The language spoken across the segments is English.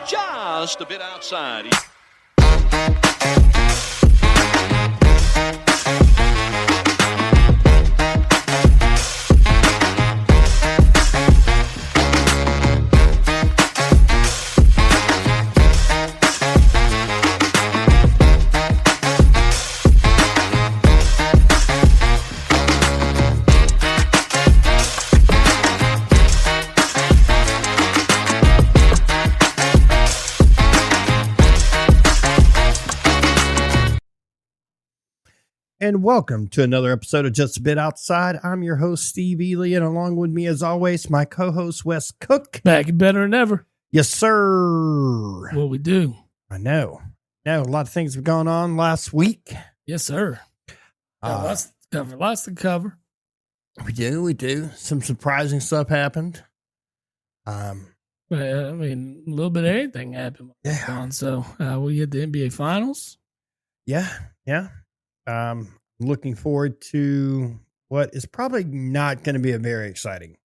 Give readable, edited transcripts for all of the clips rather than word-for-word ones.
just a bit outside. And welcome to another episode of Just a Bit Outside. I'm your host, Steve Ely, and along with me, as always, my co-host, Wes Cook. Back and better than ever. Yes, sir. What we do. I know. A lot of things have gone on last week. Yes, sir. Lots to cover. We do. Some surprising stuff happened. I mean, a little bit of everything happened. Yeah. So we get the NBA Finals. Yeah. Looking forward to what is probably not going to be a very exciting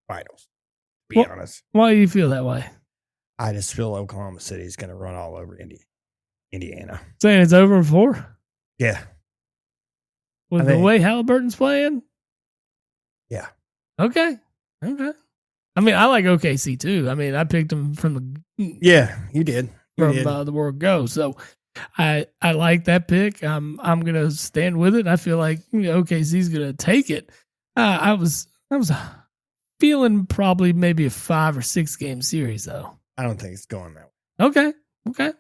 finals, to be honest. Why do you feel that way? I just feel Oklahoma City is going to run all over Indiana. Saying it's over in 4? Yeah. With the way Halliburton's playing? Yeah. Okay. I mean, I like OKC too. I mean, I picked them from the... Yeah, you did. The word go. So... I like that pick. I'm gonna stand with it. I feel like OKC's gonna take it. I was feeling probably maybe a 5 or 6 game series though. I don't think it's going that way. Okay.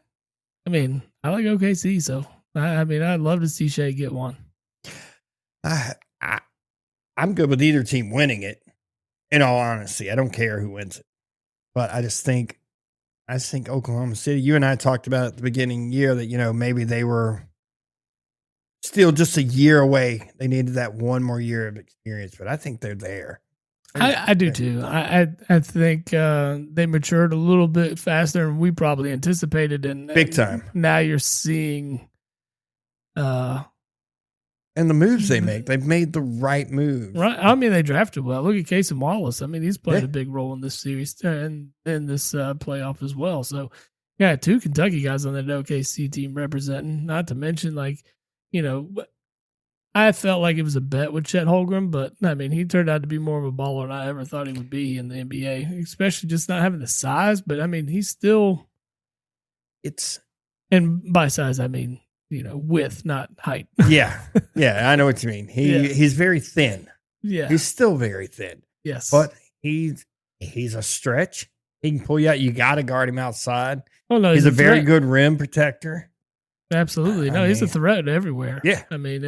I mean, I like OKC, so I mean, I'd love to see Shea get one. I'm good with either team winning it. In all honesty, I don't care who wins it, but I just think Oklahoma City, you and I talked about at the beginning of the year that, maybe they were still just a year away. They needed that one more year of experience, but I think they're there. I do too. I think they matured a little bit faster than we probably anticipated. And big time. Now you're seeing... and the moves they make, they've made the right moves. Right. I mean, they drafted well. Look at Casey Wallace. I mean, he's played a big role in this series and in this playoff as well. So, yeah, 2 Kentucky guys on that OKC team representing. Not to mention, I felt like it was a bet with Chet Holmgren, but I mean, he turned out to be more of a baller than I ever thought he would be in the NBA, especially just not having the size. But I mean, he's still. And by size, I mean, width, not height. Yeah, I know what you mean. He's very thin. Yeah, he's still very thin. Yes, but he's a stretch. He can pull you out. You got to guard him outside. Oh no, he's a very good rim protector. Absolutely, he's a threat everywhere. Yeah, I mean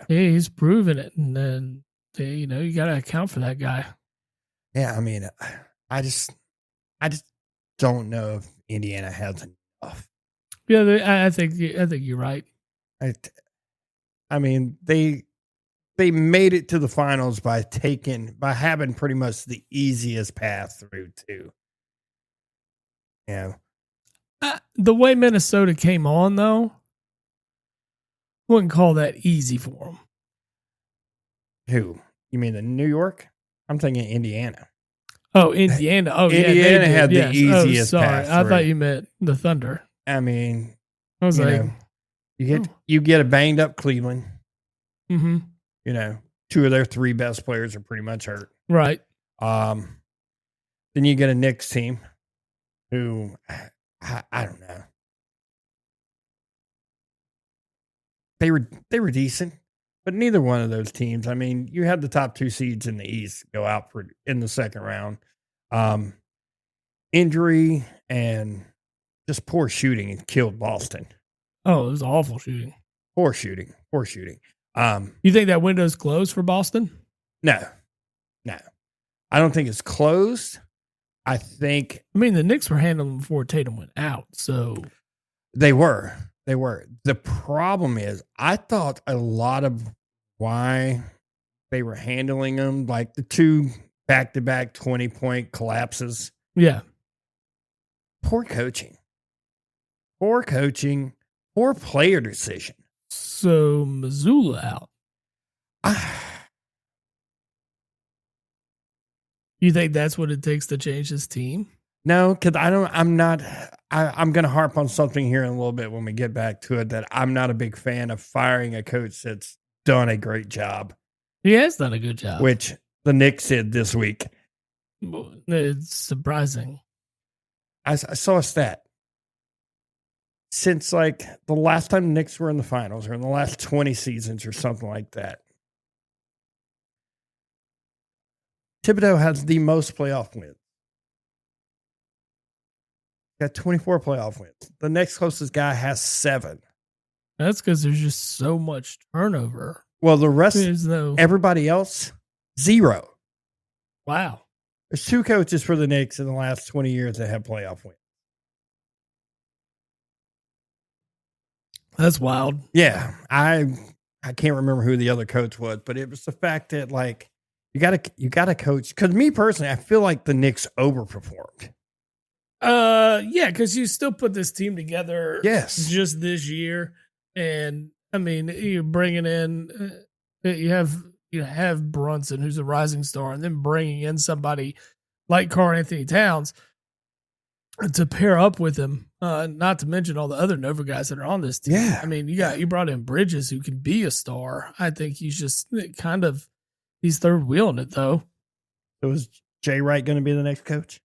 he's proven it, and then you got to account for that guy. Yeah, I mean, I just don't know if Indiana has enough. Yeah, I think you're right. I mean, they made it to the finals by having pretty much the easiest path through too. Yeah. The way Minnesota came on, though, wouldn't call that easy for them. Who? You mean the New York? I'm thinking Indiana. Oh, Indiana. Oh, Indiana had the easiest path I thought you meant the Thunder. I mean, I was you get a banged up Cleveland. Mm-hmm. 2 of their 3 best players are pretty much hurt. Right. Then you get a Knicks team who I don't know. They were decent, but neither one of those teams. I mean, you had the top 2 seeds in the East go out in the second round. Injury and just poor shooting and killed Boston. Oh, it was awful shooting. Poor shooting. You think that window's closed for Boston? No. I don't think it's closed. I mean, the Knicks were handling before Tatum went out, so they were. The problem is, I thought a lot of why they were handling them, like the 2 back-to-back 20-point collapses. Yeah. Poor coaching. Poor player decision. So Mazzulla out. You think that's what it takes to change this team? No, because I'm going to harp on something here in a little bit when we get back to it, that I'm not a big fan of firing a coach that's done a great job, He has done a good job. which the Knicks did this week. It's surprising. I saw a stat. Since like the last time the Knicks were in the finals, or in the last 20 seasons or something like that, Thibodeau has the most playoff wins. Got 24 playoff wins. The next closest guy has 7. That's because there's just so much turnover. Well, the rest, There's no everybody else, 0. wow. There's 2 coaches for the Knicks in the last 20 years that have playoff wins. That's wild. Yeah, I can't remember who the other coach was, but it was the fact that like you got to coach. Because me personally, I feel like the Knicks overperformed. Yeah, because you still put this team together. Yes. Just this year, and I mean, you're bringing in, you have Brunson, who's a rising star, and then bringing in somebody like Karl Anthony Towns to pair up with him. Not to mention all the other Nova guys that are on this team. Yeah. I mean, you brought in Bridges, who can be a star. I think he's just he's third wheeling it though. So is Jay Wright going to be the next coach?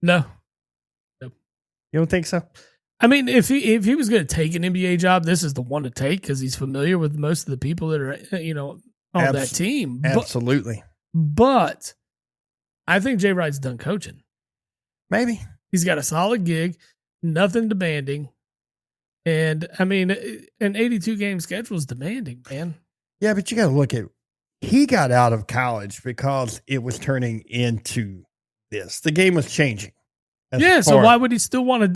No. You don't think so? I mean, if he was going to take an NBA job, this is the one to take because he's familiar with most of the people that are on that team. Absolutely. But I think Jay Wright's done coaching. Maybe. He's got a solid gig, nothing demanding, and I mean, an 82 game schedule is demanding, man. Yeah, but you got to look at. He got out of college because it was turning into this. The game was changing. Yeah, so why would he want to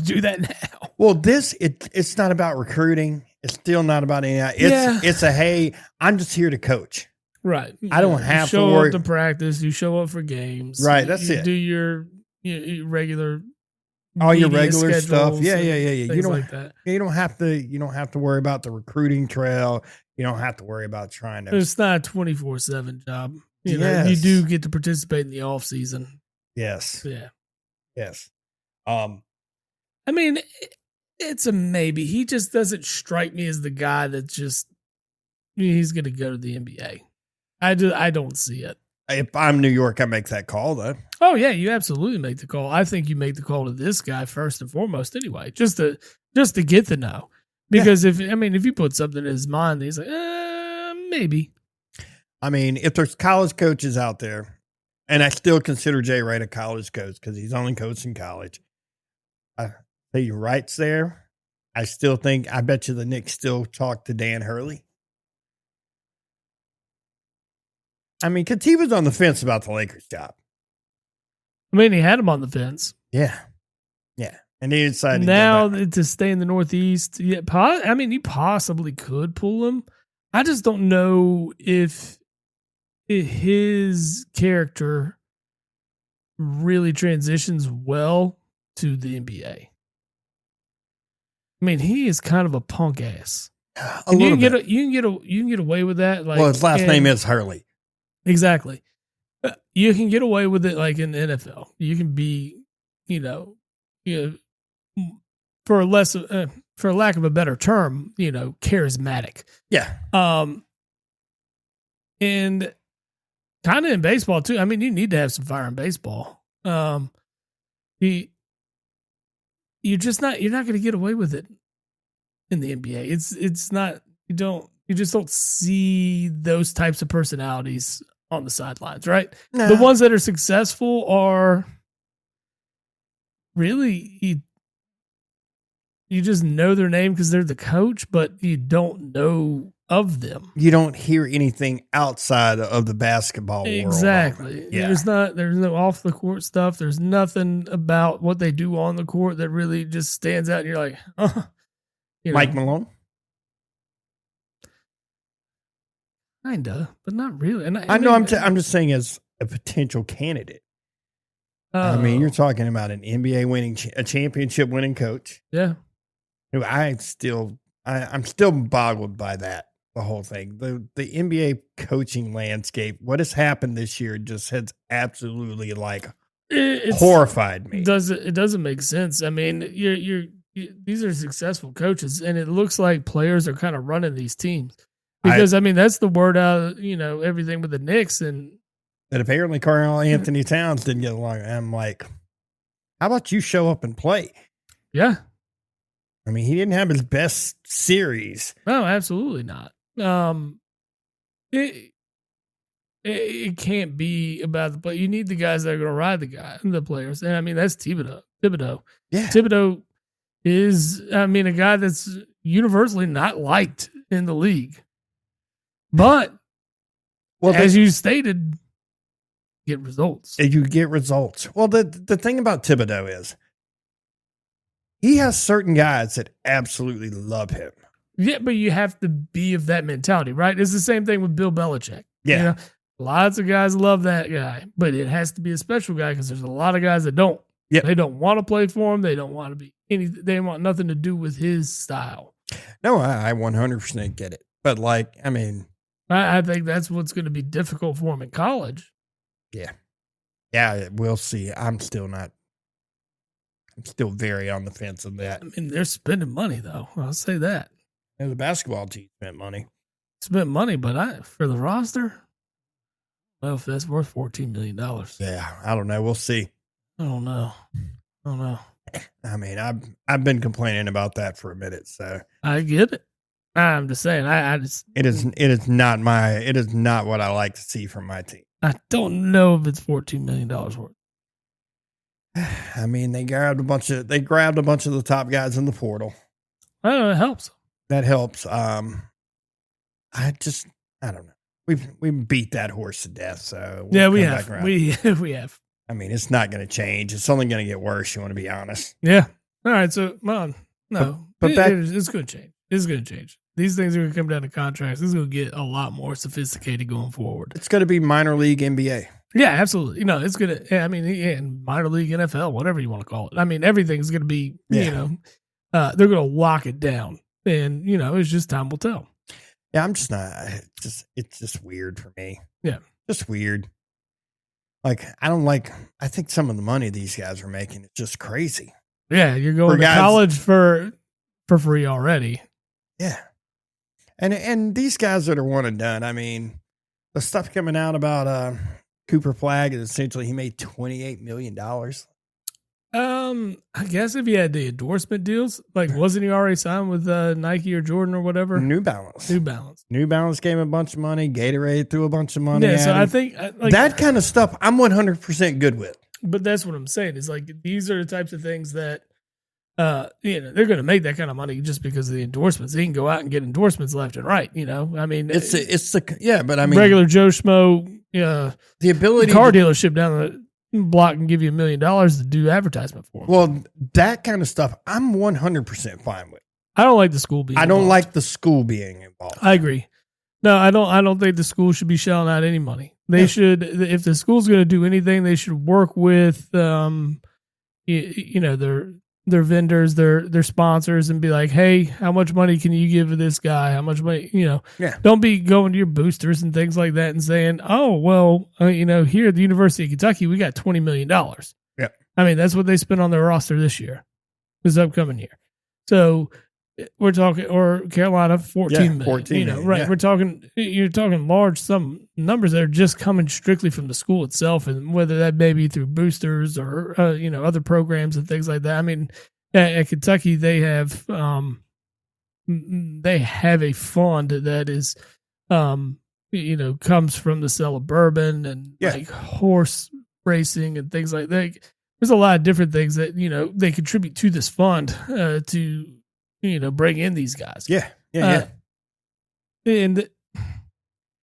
do that now? Well, it's not about recruiting. It's still not about any. It's a hey, I'm just here to coach. Right. I don't have to to worry. Show up to practice. You show up for games. Right. That's you it. Do your regular. All your regular stuff. Yeah. You don't like that. You don't have to worry about the recruiting trail. You don't have to worry about trying to. It's not a 24/7 job. Yes. You do get to participate in the off season. Yes. Yeah. Yes. I mean, it's a maybe. He just doesn't strike me as the guy that just he's going to go to the NBA. I don't see it. If I'm New York, I make that call though. Oh yeah, you absolutely make the call. I think you make the call to this guy first and foremost anyway, just to get the no. Because if you put something in his mind, he's like, maybe. I mean, if there's college coaches out there, and I still consider Jay Wright a college coach because he's only coached in college. I say Wright's there. I bet you the Knicks still talk to Dan Hurley. I mean, because he was on the fence about the Lakers job. I mean, he had him on the fence. Yeah. Yeah. And he decided now to stay in the Northeast. Yeah, I mean, you possibly could pull him. I just don't know if his character really transitions well to the NBA. I mean, he is kind of a punk ass. You can get away with that. Like, well, his last name is Hurley. Exactly. You can get away with it like in the NFL. You can be, for lack of a better term, charismatic. Yeah. And kind of in baseball too. I mean, you need to have some fire in baseball. You're not going to get away with it in the NBA. It's not, you just don't see those types of personalities on the sidelines, right? No. The ones that are successful are really, you just know their name because they're the coach, but you don't know of them. You don't hear anything outside of the basketball world. Exactly. Yeah. There's no off the court stuff. There's nothing about what they do on the court that really just stands out. And you're like, Mike Malone. Kinda, but not really. And I know. I'm just saying as a potential candidate. I mean, you're talking about an NBA a championship winning coach. Yeah. Who I'm still boggled by that. The whole thing, the NBA coaching landscape, what has happened this year just has absolutely It's horrified me. It doesn't make sense. I mean, these are successful coaches, and it looks like players are kind of running these teams because I mean that's the word out. Everything with the Knicks and that apparently Karl Anthony Towns didn't get along. I'm like, how about you show up and play? Yeah, I mean, he didn't have his best series. No, absolutely not. It can't be about the play. You need the guys that are going to ride the players. And I mean, that's Thibodeau. Yeah. Thibodeau is, a guy that's universally not liked in the league. But, as you stated, get results. You get results. Well, the thing about Thibodeau is he has certain guys that absolutely love him. Yeah, but you have to be of that mentality, right? It's the same thing with Bill Belichick. Yeah. Lots of guys love that guy, but it has to be a special guy because there's a lot of guys that don't. Yep. They don't want to play for him. They don't want to be they want nothing to do with his style. No, I 100% get it. But I think that's what's going to be difficult for him in college. Yeah. Yeah, we'll see. I'm still very on the fence of that. I mean, they're spending money though. I'll say that. And the basketball team spent money. But for the roster, well, if that's worth $14 million. Yeah, I don't know. We'll see. I don't know. I mean, I've been complaining about that for a minute, so I get it. I'm just saying, it is not what I like to see from my team. I don't know if it's $14 million worth. I mean, they grabbed a bunch of the top guys in the portal. I don't know, it helps. That helps. I don't know. We beat that horse to death. So we have. We have. I mean, it's not going to change. It's only going to get worse. You want to be honest. Yeah. All right. So, Mom, no, but it's going to change. It's going to change. These things are going to come down to contracts. This is going to get a lot more sophisticated going forward. It's going to be minor league NBA. Yeah, absolutely. It's going to. I mean, minor league NFL, whatever you want to call it. I mean, everything's going to be. They're going to lock it down, and it's just time will tell. Yeah, I'm just not. It's just weird for me. Yeah, just weird. I think some of the money these guys are making is just crazy. Yeah, you're going to college for free already. Yeah, and these guys that are one and done. I mean, the stuff coming out about Cooper Flagg is essentially he made $28 million. I guess if he had the endorsement deals, wasn't he already signed with Nike or Jordan or whatever? New Balance. New Balance gave him a bunch of money. Gatorade threw a bunch of money. Yeah, so I think that kind of stuff I'm 100% good with. But that's what I'm saying. Is these are the types of things that they're going to make that kind of money just because of the endorsements. They can go out and get endorsements left and right. I mean, but I mean, regular Joe Schmo, the ability car dealership down the block can give you $1 million to do advertisement for them. Well, that kind of stuff I'm 100% fine with. I don't like the school being involved. I don't like the school being involved. I agree. No, I don't think the school should be shelling out any money. They should, if the school's going to do anything, they should work with their vendors, their sponsors, and be like, hey, how much money can you give to this guy? How much money, Don't be going to your boosters and things like that and saying, oh, well, here at the University of Kentucky, we got $20 million. Yeah. I mean, that's what they spent on their roster this upcoming year. So we're talking, or Carolina, $14 million. 14 million, right. yeah. You're talking large numbers that are just coming strictly from the school itself, and whether that may be through boosters or other programs and things like that. I mean, at Kentucky they have a fund that is comes from the sale of bourbon and horse racing and things like that. There's a lot of different things that they contribute to this fund to bring in these guys. Yeah.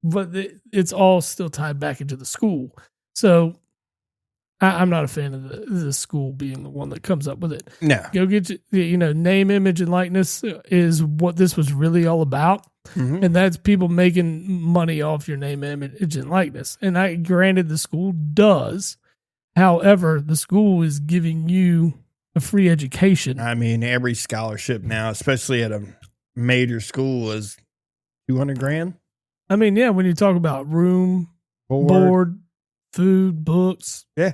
But it's all still tied back into the school. So I'm not a fan of the school being the one that comes up with it. No. Go get name, image, and likeness is what this was really all about. Mm-hmm. And that's people making money off your name, image, and likeness. And granted, the school does. However, the school is giving you a free education. I mean, every scholarship now, especially at a major school, is $200,000. I mean, yeah, when you talk about room, board, food, books. Yeah.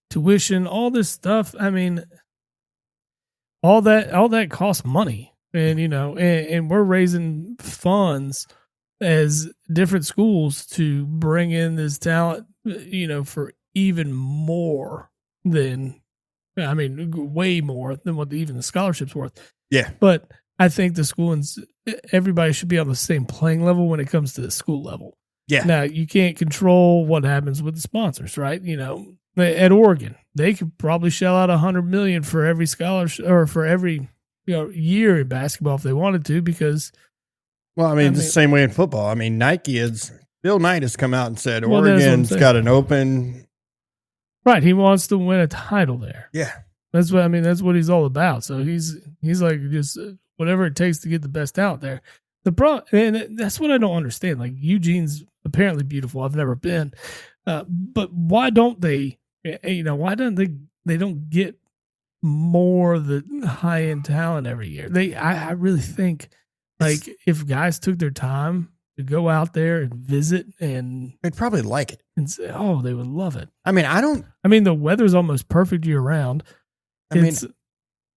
tuition, all this stuff. I mean, all that costs money, and and we're raising funds as different schools to bring in this talent, for even more than, way more than what even the scholarship's worth. Yeah. But I think the school and everybody should be on the same playing level when it comes to the school level. Yeah. Now, you can't control what happens with the sponsors, right? At Oregon, they could probably shell out $100 million for every scholarship or for every year in basketball if they wanted to, because well, the same way in football. Bill Knight has come out and said Well, that's what I'm Oregon's saying. got an open. right, he wants to win a title there. Yeah. That's what that's what he's all about. So he's like, just whatever it takes to get the best out there. And that's what I don't understand. Like, Eugene's apparently beautiful. I've never been, but why don't they? Why don't they don't get more of the high end talent every year? I really think, like, if guys took their time to go out there and visit, and They'd probably like it. and say, oh, they would love it. The The weather's almost perfect year round.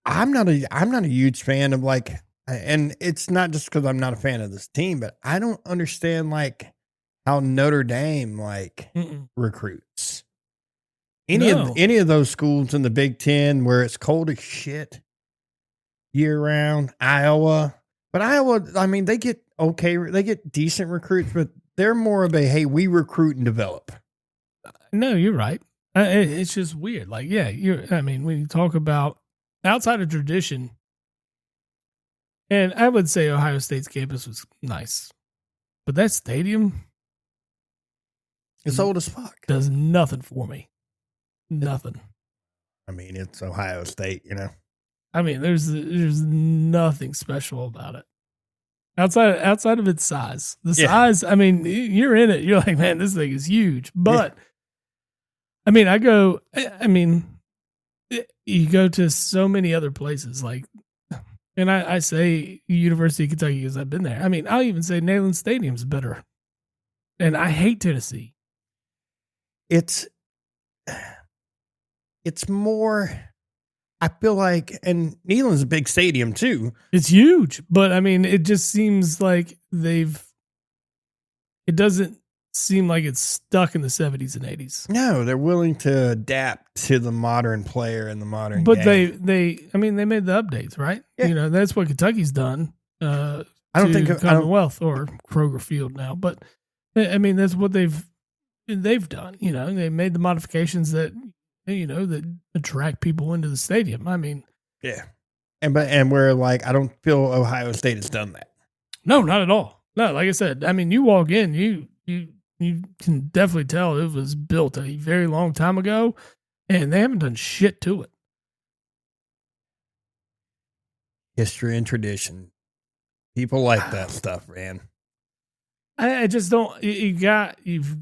I'm not a huge fan of, like, and it's not just because I'm not a fan of this team, but I don't understand, like, how Notre Dame, like, recruits. Any of those schools in the Big Ten where it's cold as shit year round, Iowa. But Iowa, they get decent recruits, but they're more of a, hey, we recruit and develop. No, you're right. It's just weird. Like, yeah, when you talk about outside of tradition, and I would say Ohio State's campus was nice, but that stadium It's old as fuck. does nothing for me. Nothing. It's Ohio State, There's nothing special about it. Outside of its size. The size, you're in it. You're like, man, this thing is huge. But you go to so many other places, like, and I say University of Kentucky because I've been there. I'll even say Neyland Stadium's better. And I hate Tennessee. It's more, I feel like, and Neyland's a big stadium too. It's huge, but it just seems like it doesn't seem like it's stuck in the 70s and 80s. No, they're willing to adapt to the modern player and the modern But game. they made the updates, right? Yeah. That's what Kentucky's done. I don't think Commonwealth or Kroger Field now, but that's what they've done. They made the modifications that that attract people into the stadium. Yeah, and we're like, I don't feel Ohio State has done that. No, not at all. No, like I said, you walk in, you can definitely tell it was built a very long time ago, and they haven't done shit to it. History and tradition, people like that stuff, man. I just don't. You've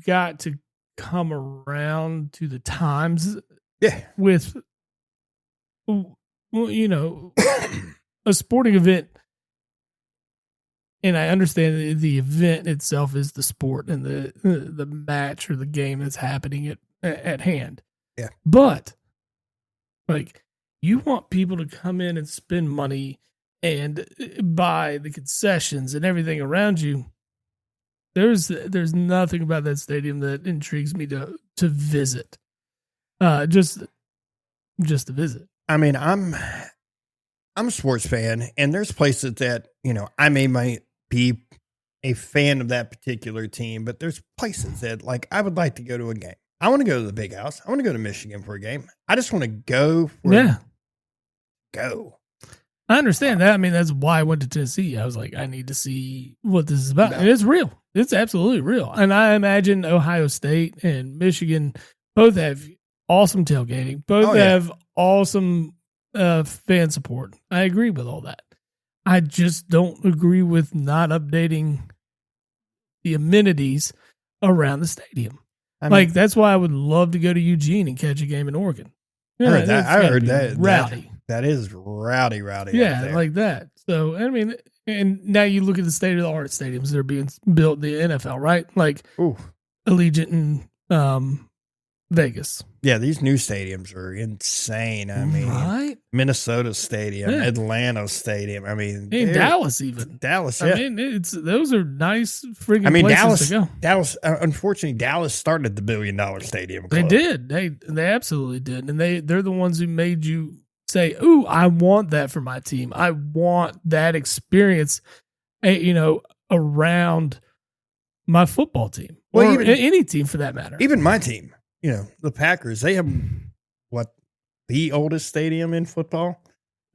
got to come around to the times. Yeah, with a sporting event, and I understand the event itself is the sport and the match or the game that's happening at hand. Yeah, but like, you want people to come in and spend money and buy the concessions and everything around you. There's nothing about that stadium that intrigues me to visit. Just to visit. I'm a sports fan, and there's places that I might be a fan of that particular team, but there's places that, like, I would like to go to a game. I want to go to the Big House. I want to go to Michigan for a game. I just want to go. Go. I understand that. That's why I went to Tennessee. I was like, I need to see what this is about. And it's real. It's absolutely real. And I imagine Ohio State and Michigan both have awesome tailgating. Both have awesome fan support. I agree with all that. I just don't agree with not updating the amenities around the stadium. That's why I would love to go to Eugene and catch a game in Oregon. Yeah, I heard that. Rowdy. That is rowdy. Yeah, like that. So, and now you look at the state-of-the-art stadiums that are being built in the NFL, right? Like, Ooh. Allegiant and Vegas. Yeah, these new stadiums are insane. I mean, right? Minnesota Stadium, Yeah. Atlanta Stadium. I mean, In Dallas, even. Dallas. Yeah. I mean, those are nice freaking I mean, places to go. Dallas. Unfortunately, Dallas started the $1 billion stadium. They Club. did. They absolutely did, and they're the ones who made you say, "Ooh, I want that for my team. I want that experience." Around my football team, or Well, even- any team for that matter. Even my team, the Packers. They have the oldest stadium in football.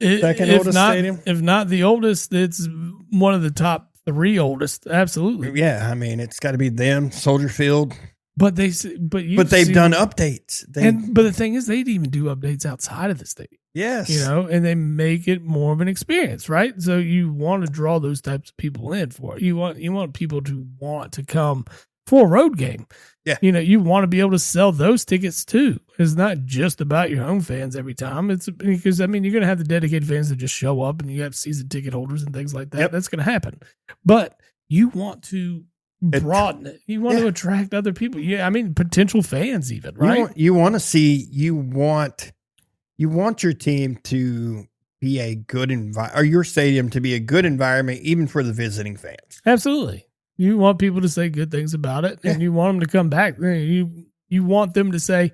Second oldest stadium? If not the oldest, it's one of the top 3 oldest. Absolutely. Yeah, I mean, it's got to be them, Soldier Field. But they've done updates. But the thing is, they'd even do updates outside of the stadium. Yes. And they make it more of an experience, right? So you want to draw those types of people in for it. You want people to want to come for a road game. Yeah. You want to be able to sell those tickets too. It's not just about your home fans every time. It's because, you're going to have the dedicated fans that just show up, and you have season ticket holders and things like that. Yep. That's going to happen. But you want to broaden it. You want to attract other people. Yeah. Potential fans even, right? You want your team to be a good environment, or your stadium to be a good environment, even for the visiting fans. Absolutely. You want people to say good things about it, and you want them to come back. You want them to say,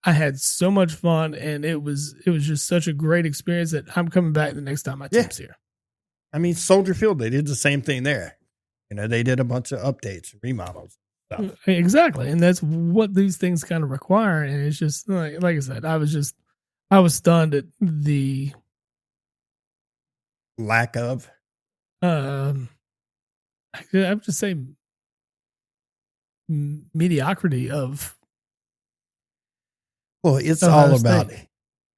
"I had so much fun, and it was just such a great experience that I'm coming back the next time my team's here." Soldier Field, they did the same thing there. They did a bunch of updates, remodels, stuff. Exactly, and that's what these things kind of require. And it's just like I said, I was stunned at the lack of. I would just say mediocrity of. Well, it's Ohio all State. about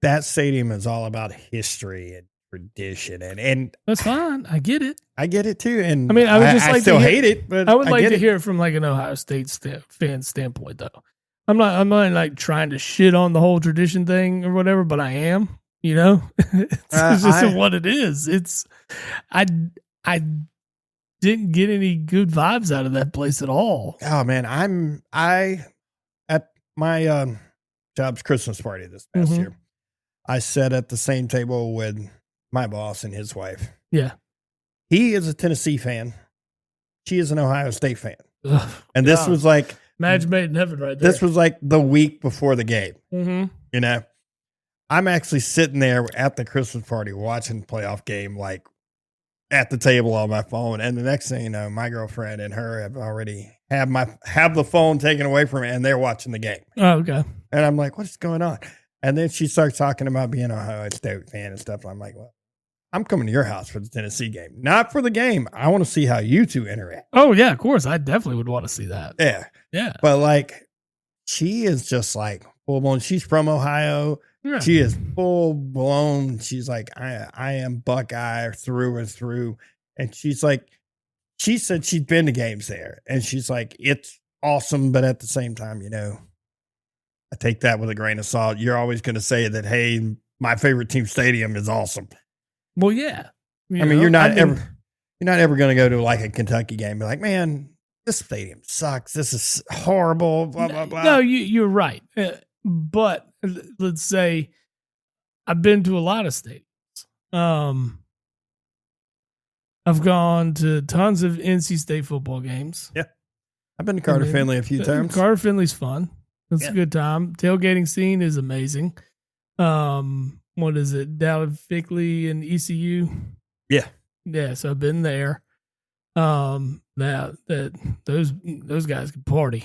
that stadium is all about history and tradition, and That's fine. I get it. I get it too. And I would just like still to hear, hate it, but I would like get to it. hear it from like an Ohio State fan standpoint, though. I'm not like trying to shit on the whole tradition thing or whatever, but I am. It's just what it is. I didn't get any good vibes out of that place at all. Oh man, I at my job's Christmas party this past year, I sat at the same table with my boss and his wife. Yeah. He is a Tennessee fan. She is an Ohio State fan. Ugh, And this God. was like Match made in heaven right there. this was like the week before the game. Mm-hmm. I'm actually sitting there at the Christmas party watching the playoff game, like at the table on my phone. And the next thing you know, my girlfriend and her have already have the phone taken away from me, and they're watching the game. Oh, okay. And I'm like, what's going on? And then she starts talking about being an Ohio State fan and stuff. I'm like, well, I'm coming to your house for the Tennessee game, not for the game. I want to see how you two interact. Oh, yeah, of course. I definitely would want to see that. Yeah. Yeah. But like, she is just like full blown. She's from Ohio. Yeah. She is full blown. She's like, I am Buckeye through and through. And she's like, she said she'd been to games there. And she's like, it's awesome. But at the same time, I take that with a grain of salt. You're always going to say that, hey, my favorite team stadium is awesome. Well, yeah. You're not ever going to go to like a Kentucky game and be like, man, this stadium sucks. This is horrible. Blah, blah, blah. No, you're right. But let's say I've been to a lot of stadiums. I've gone to tons of NC State football games. Yeah. I've been to Carter Finley a few times. Carter Finley's fun. It's a good time. Tailgating scene is amazing. What is it? Dallin Fickley and ECU. Yeah. Yeah. So I've been there. Now that those guys can party.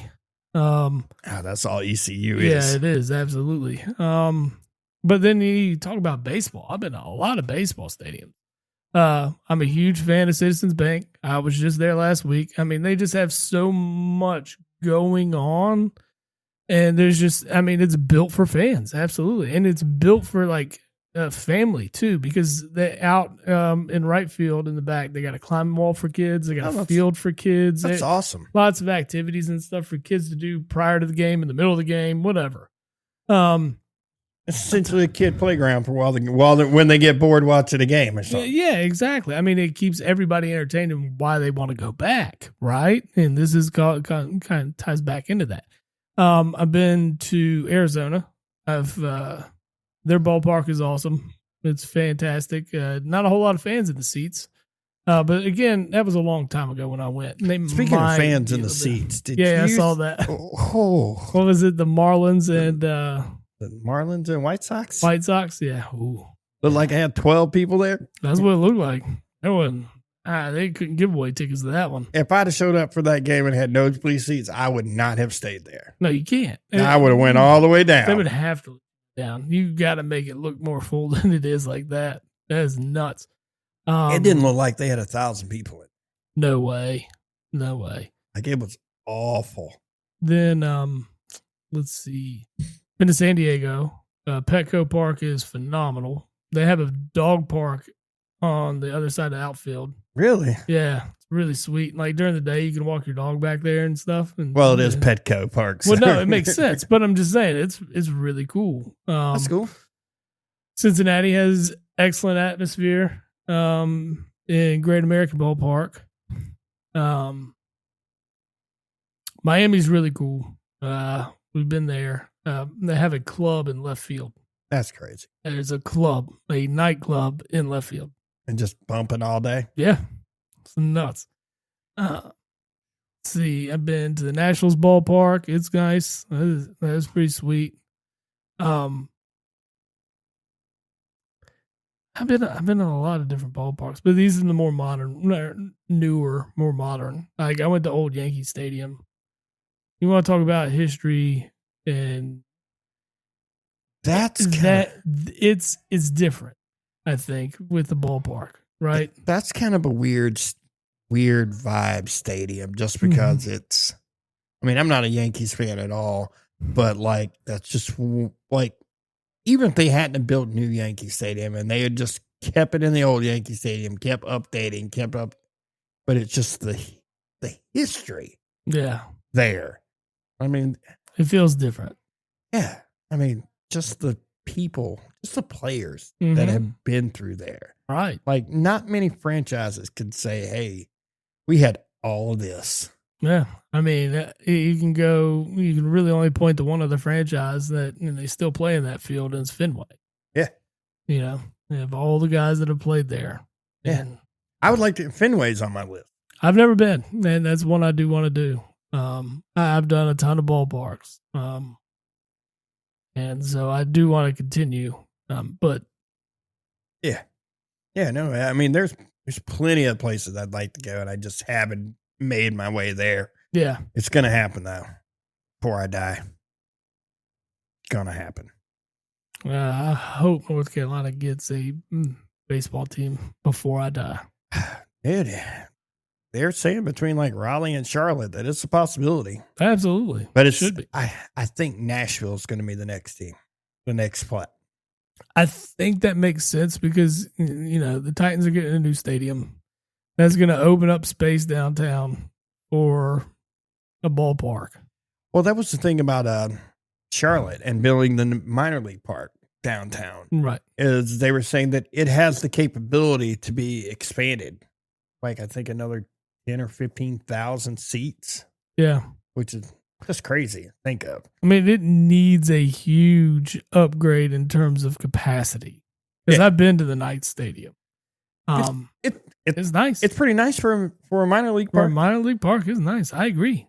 That's all ECU is. Yeah, it is absolutely. But then you talk about baseball. I've been to a lot of baseball stadiums. I'm a huge fan of Citizens Bank. I was just there last week. They just have so much going on. And there's just, it's built for fans, absolutely, and it's built for like family too, because they out in right field in the back, they got a climbing wall for kids, they got a field for kids. That's awesome. Lots of activities and stuff for kids to do prior to the game, in the middle of the game, whatever. It's essentially a kid playground for when they get bored watching a game or something. Yeah, exactly. It keeps everybody entertained and why they want to go back, right? And this is kind of ties back into that. I've been to Arizona. Their ballpark is awesome. It's fantastic. Not a whole lot of fans in the seats. But again, that was a long time ago when I went. Speaking of fans in the seats, I saw that. Oh, what was it? The Marlins and the Marlins and White Sox. White Sox, yeah. Ooh. Looked like I had 12 people there. That's what it looked like. There wasn't. They couldn't give away tickets to that one. If I'd have showed up for that game and had nosebleed seats, I would not have stayed there. No, you can't. I would have went all the way down. They would have to down. You got to make it look more full than it is like that. That is nuts. It didn't look like they had 1,000 people in. No way. No way. Like it was awful. Then let's see. Been to San Diego. Petco Park is phenomenal. They have a dog park on the other side of the outfield. Really? Yeah, it's really sweet. Like during the day, you can walk your dog back there and stuff. And, well, it is Petco Park. So. Well, no, it makes sense. But I'm just saying, it's really cool. That's cool. Cincinnati has excellent atmosphere in Great American Ballpark. Miami's really cool. We've been there. They have a club in left field. That's crazy. There's a nightclub in left field. And just bumping all day? Yeah. It's nuts. Let's see. I've been to the Nationals ballpark. It's nice. That is pretty sweet. I've been in a lot of different ballparks, but these are the more modern, newer, more modern. Like I went to Old Yankee Stadium. You want to talk about history and it's different, I think, with the ballpark, right? That's kind of a weird vibe stadium just because it's, I mean, I'm not a Yankees fan at all, but like, that's just like, even if they hadn't built new Yankee Stadium and they had just kept it in the old Yankee Stadium, kept updating, but it's just the history. Yeah. There. I mean, it feels different. Yeah. I mean, just the people, just the players that have been through there. Right. Like, not many franchises could say, hey, we had all of this. Yeah. I mean, you can really only point to one other franchise that they still play in that field, and it's Fenway. Yeah. You know, they have all the guys that have played there. Yeah. And I would like to, Fenway's on my list. I've never been, and that's one I do want to do. I've done a ton of ballparks. And so I do want to continue. But yeah. Yeah, no, I mean, there's plenty of places I'd like to go, and I just haven't made my way there. Yeah. It's going to happen, though, before I die. It's going to happen. I hope North Carolina gets a baseball team before I die. Dude, they're saying between like Raleigh and Charlotte that it's a possibility. Absolutely. But it should be. I think Nashville is going to be the next team, the next play. I think that makes sense because, the Titans are getting a new stadium. That's going to open up space downtown for a ballpark. Well, that was the thing about Charlotte and building the minor league park downtown. Right. Is they were saying that it has the capability to be expanded. Like, I think another 10 or 15,000 seats. Yeah. Which is just crazy to think of. I mean, it needs a huge upgrade in terms of capacity. Because I've been to the Knights Stadium. It's nice. It's pretty nice for a minor league park. For a minor league park is nice. I agree.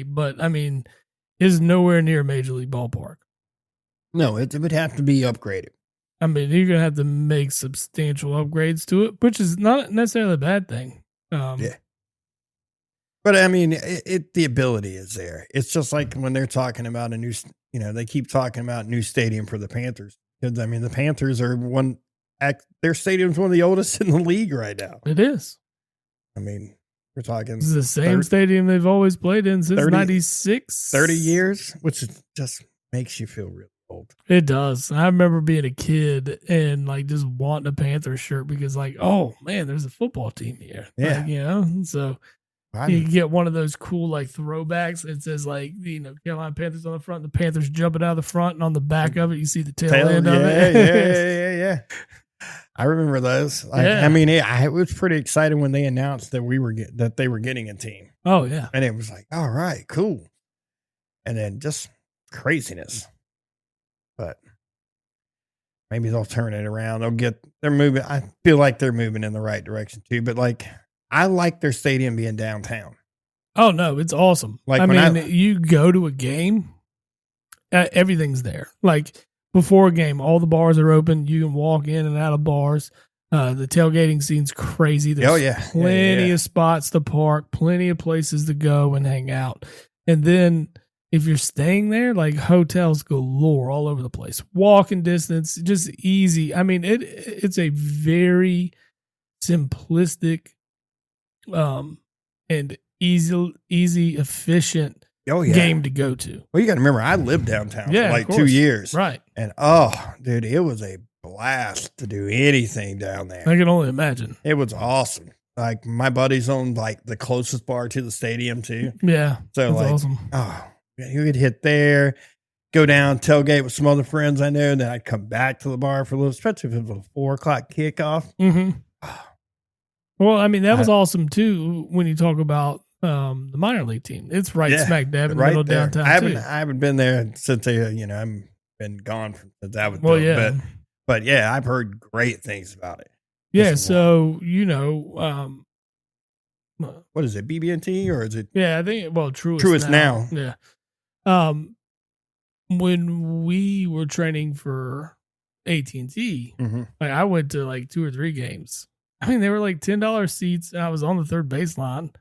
But, I mean, it's nowhere near a major league ballpark. No, it would have to be upgraded. I mean, you're going to have to make substantial upgrades to it, which is not necessarily a bad thing. Yeah. But, I mean, the ability is there. It's just like when they're talking about a new, they keep talking about new stadium for the Panthers. Because, I mean, the Panthers are their stadium's one of the oldest in the league right now. It is. I mean, we're talking. It's the same stadium they've always played in since 96. 30 years, which just makes you feel really old. It does. I remember being a kid and like just wanting a Panthers shirt because like, oh man, there's a football team here. Yeah. Like, so you can get one of those cool like throwbacks. It says like, Carolina Panthers on the front, the Panthers jumping out of the front, and on the back of it, you see the tail end of it. Yeah. I remember those. I mean, it was pretty exciting when they announced that they were getting a team. Oh yeah. And it was like, all right, cool. and then just craziness. But maybe they'll turn it around. They're moving. I feel like they're moving in the right direction too. But like, I like their stadium being downtown. Oh no, it's awesome. Like, I when mean, you go to a game, everything's there. Like before a game, all the bars are open. You can walk in and out of bars. The tailgating scene's crazy. There's plenty of spots to park, plenty of places to go and hang out. And then if you're staying there, like hotels galore all over the place. Walking distance, just easy. I mean, it's a very simplistic and easy, efficient game to go to. Well, you got to remember, I lived downtown for like 2 years. Right. And dude, it was a blast to do anything down there. I can only imagine. It was awesome. Like, my buddies owned like the closest bar to the stadium too. Yeah. So that's like, awesome. You could hit there, go down, tailgate with some other friends I know, and then I'd come back to the bar for a little, especially if it was a 4:00 kickoff. Mm-hmm. Well, I mean, that was awesome too when you talk about the minor league team. It's smack dab in the middle of downtown. I haven't been there since I've been gone since I was built, but yeah, I've heard great things about it. Yeah, so what is it, BB&T or is it? Yeah, I think Truist now. Yeah. When we were training for AT&T, like I went to like 2 or 3 games. I mean, they were like $10 seats, and I was on the third baseline.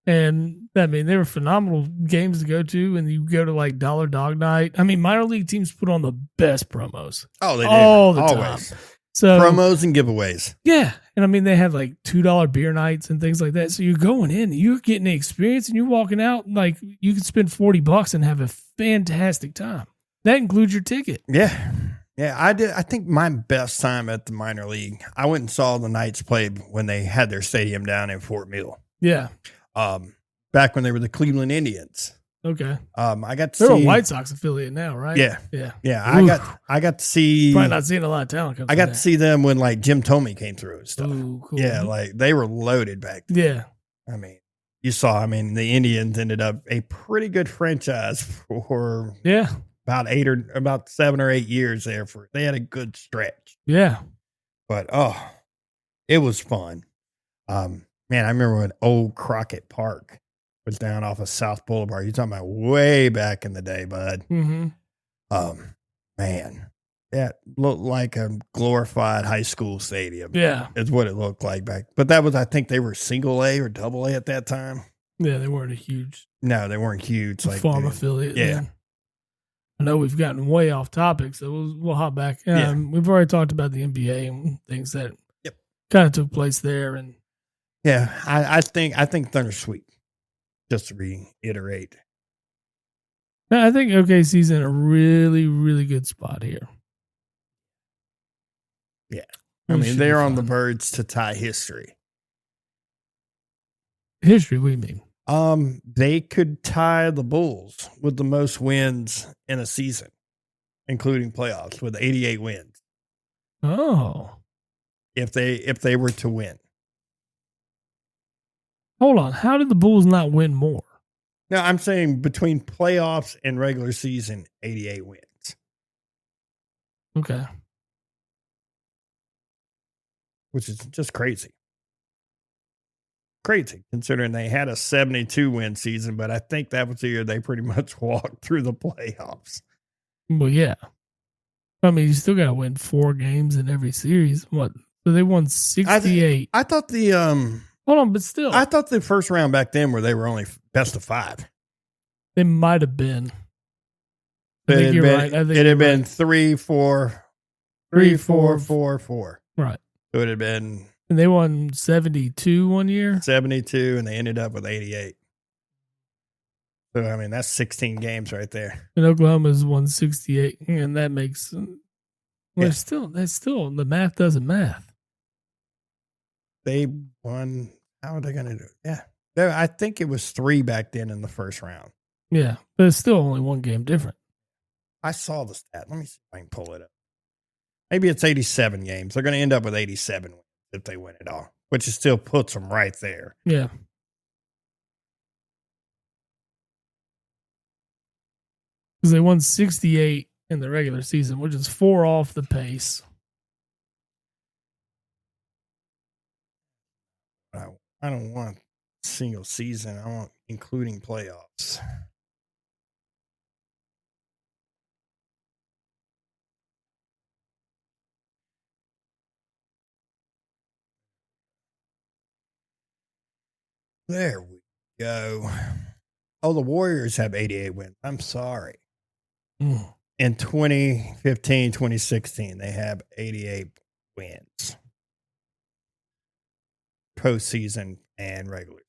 And I mean, they were phenomenal games to go to. And you go to like Dollar Dog Night. I mean, minor league teams put on the best promos. Oh, they do. All the Always. time. So promos and giveaways. Yeah. And I mean, they had like $2 beer nights and things like that. So you're going in, you're getting the experience, and you're walking out like you can spend $40 and have a fantastic time. That includes your ticket. Yeah. Yeah, I did. I think my best time at the minor league, I went and saw the Knights play when they had their stadium down in Fort Mill. Yeah. Back when they were the Cleveland Indians. Okay. I got to They're see a White Sox affiliate now, right? Yeah. Yeah. Yeah. I got to see. Probably not seeing a lot of talent. I got to see them when like Jim Thome came through and stuff. Ooh, cool. Yeah, like they were loaded back then. Yeah. I mean, you saw. I mean, the Indians ended up a pretty good franchise for about 7 or 8 years there. They had a good stretch. Yeah. But it was fun. Man, I remember when old Crockett Park was down off of South Boulevard. You're talking about way back in the day, bud. Mm-hmm. Man, that looked like a glorified high school stadium. Yeah. Is what it looked like back. But that was, I think they were single A or double A at that time. Yeah, they weren't a huge. No, they weren't huge. Like farm affiliate. Yeah. Then. I know we've gotten way off topic, so we'll hop back. Yeah. We've already talked about the NBA and things that kind of took place there, and yeah, I think Thunder sweep. Just to reiterate, I think OKC's in a really, really good spot here. Yeah, I mean they're on the verge to tie history. History, what do you mean? They could tie the Bulls with the most wins in a season, including playoffs, with 88 wins. Oh, if they were to win. Hold on, how did the Bulls not win more? No, I'm saying between playoffs and regular season, 88 wins. Okay, which is just crazy. Crazy, considering they had a 72 win season, but I think that was the year they pretty much walked through the playoffs. Well, yeah. I mean, you still got to win 4 games in every series. What? So they won 68. I thought the hold on, but still, I thought the first round back then where they were only best of 5. They might have been. I think you're right. It had been 3, 4, 3, 4, 4, 4. Right. So it had been. And they won 72 one year. 72, and they ended up with 88. So I mean, that's 16 games right there. And Oklahoma's won 68, and that makes. Well, still the math doesn't math. They won. How are they going to do it? Yeah. I think it was 3 back then in the first round. Yeah. But it's still only 1 game different. I saw the stat. Let me see if I can pull it up. Maybe it's 87 games. They're going to end up with 87 wins if they win it all, which still puts them right there. Yeah. because they won 68 in the regular season, which is 4 off the pace. I don't want single season. I want including playoffs. There we go. Oh, the Warriors have 88 wins. I'm sorry. In 2015, 2016, they have 88 wins. Postseason and regular.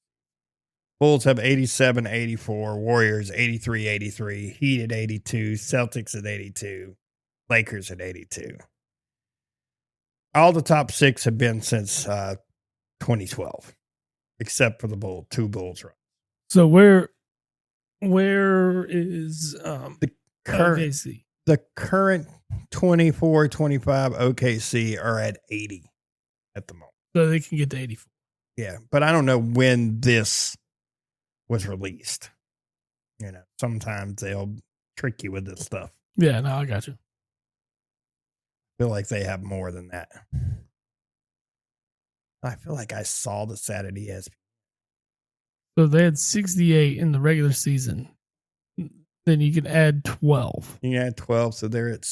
Bulls have 87, 84. Warriors 83, 83. Heat at 82. Celtics at 82. Lakers at 82. All the top 6 have been since 2012, except for the two Bulls runs. So where is the current OKC? The current 24, 25 OKC are at 80 at the moment. So they can get to 84. Yeah, but I don't know when this was released. You know, sometimes they'll trick you with this stuff. Yeah, no, I got you. I feel like they have more than that. I feel like I saw the Saturday ESPN. So they had 68 in the regular season. Then you can add 12. You can add 12, so they're at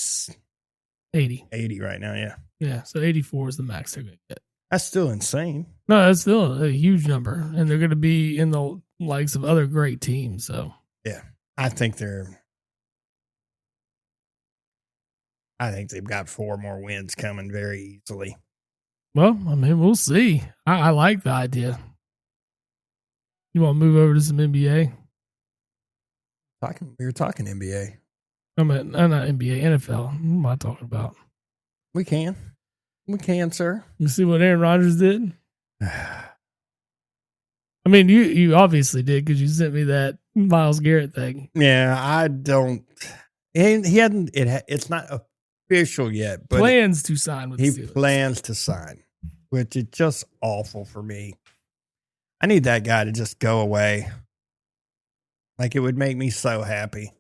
80. 80 right now, yeah. Yeah, so 84 is the max they're going to get. That's still insane. No, that's still a huge number. And they're going to be in the likes of other great teams. So, yeah, I think they've got 4 more wins coming very easily. Well, I mean, we'll see. I like the idea. You want to move over to some NBA? We were talking NBA. I'm not NBA, NFL. What am I talking about? We can, sir. You see what Aaron Rodgers did? I mean, you obviously did because you sent me that Myles Garrett thing. Yeah, I don't. And he hadn't. It's not official yet, but plans to sign with the Steelers. He plans to sign, which is just awful for me. I need that guy to just go away. Like, it would make me so happy.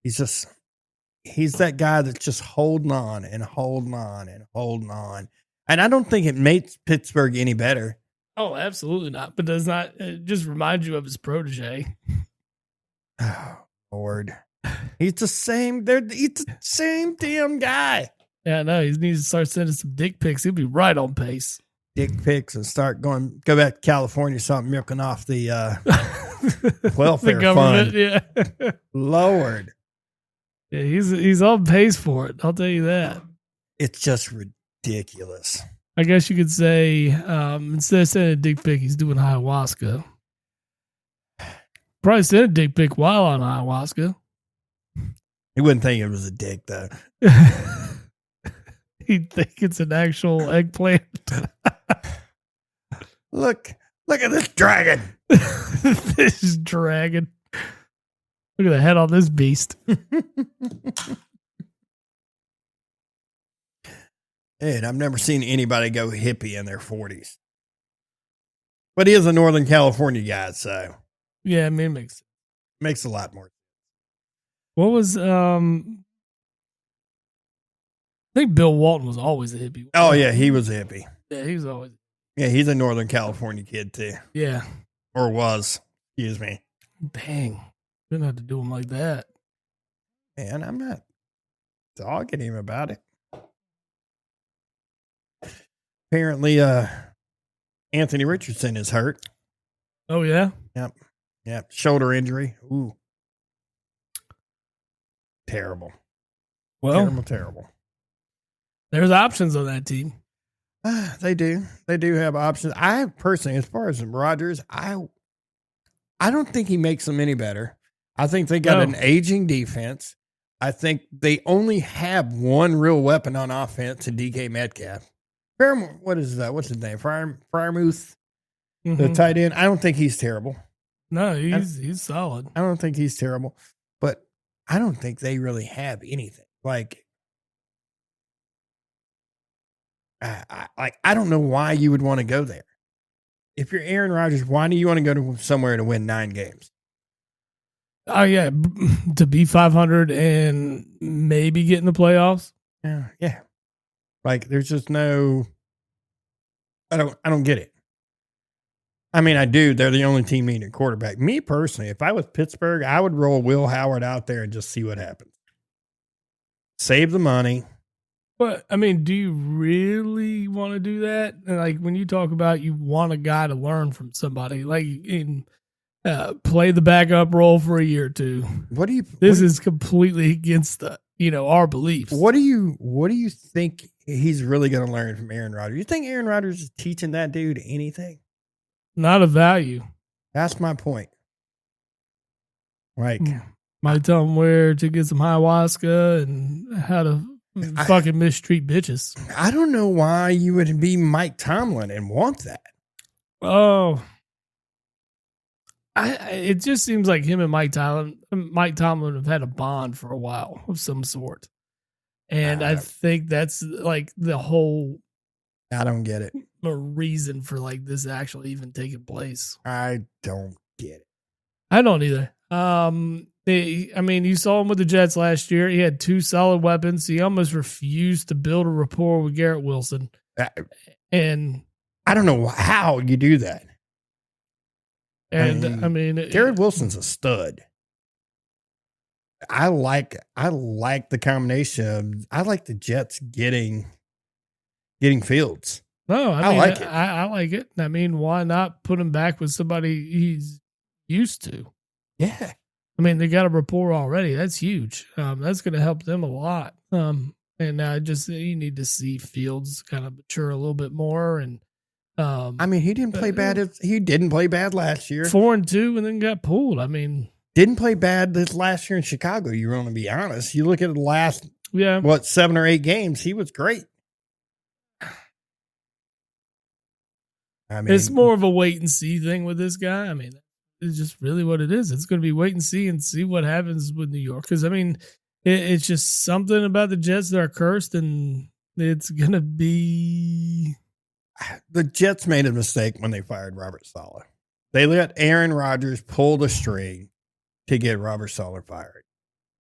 He's that guy that's just holding on and holding on and holding on. And I don't think it makes Pittsburgh any better. Oh, absolutely not. But does not it just remind you of his protege. Oh, Lord. He's the same damn guy. Yeah, no, he needs to start sending some dick pics. He'll be right on pace. Dick pics and go back to California, start milking off the welfare the government, fund. Yeah. Lord. Yeah, he's on pace for it. I'll tell you that. It's just ridiculous. I guess you could say instead of sending a dick pic, he's doing ayahuasca. Probably sent a dick pic while on ayahuasca. He wouldn't think it was a dick, though. He'd think it's an actual eggplant. Look at this dragon. This dragon. Look at the head on this beast. And I've never seen anybody go hippie in their 40s. But he is a Northern California guy, so. Yeah, I mean, it makes a lot more sense. What was, I think Bill Walton was always a hippie. Oh, yeah, he was a hippie. Yeah, he was always. Yeah, he's a Northern California kid, too. Yeah. Or was. Excuse me. Dang. Didn't have to do him like that. Man, I'm not dogging him about it. Apparently, Anthony Richardson is hurt. Oh, yeah? Yep. Shoulder injury. Terrible. Well, terrible. There's options on that team. They do. They do have options. I personally, as far as Rodgers, I don't think he makes them any better. I think they got an aging defense. I think they only have one real weapon on offense in DK Metcalf. What is that? What's his name? Freiermuth, the tight end. I don't think he's terrible. No, he's solid. I don't think he's terrible, but I don't think they really have anything. Like, I don't know why you would want to go there. If you're Aaron Rodgers, why do you want to go to somewhere to win 9 games? Oh yeah, to be 500 and maybe get in the playoffs. Yeah. Like there's just no. I don't get it. I mean, I do. They're the only team needing a quarterback. Me personally, if I was Pittsburgh, I would roll Will Howard out there and just see what happens. Save the money. But I mean, do you really want to do that? And like when you talk about you want a guy to learn from somebody, like play the backup role for a year or two. This is completely against our beliefs. What do you think he's really going to learn from Aaron Rodgers? You think Aaron Rodgers is teaching that dude anything? Not a value. That's my point. Like, might tell him where to get some ayahuasca and how to fucking mistreat bitches. I don't know why you would be Mike Tomlin and want that. Oh, it just seems like him and Mike Tomlin have had a bond for a while of some sort. And I think that's like the whole. I don't get it. A reason for like this actually even taking place. I don't get it. I don't either. You saw him with the Jets last year. He had 2 solid weapons. He almost refused to build a rapport with Garrett Wilson. And I don't know how you do that. And Garrett Wilson's a stud. I like the combination. I like the Jets getting Fields. No, I like it. I like it. I mean, why not put him back with somebody he's used to? Yeah. I mean, they got a rapport already. That's huge. That's going to help them a lot. And you need to see Fields kind of mature a little bit more. And he didn't play bad. He didn't play bad last year. 4-2, and then got pulled. I mean, didn't play bad this last year in Chicago. You want to be honest. You look at the last 7 or 8 games. He was great. It's more of a wait and see thing with this guy. I mean, it's just really what it is. It's going to be wait and see what happens with New York. Because, I mean, it's just something about the Jets that are cursed, and it's going to be. The Jets made a mistake when they fired Robert Saleh. They let Aaron Rodgers pull the string to get Robert Saleh fired.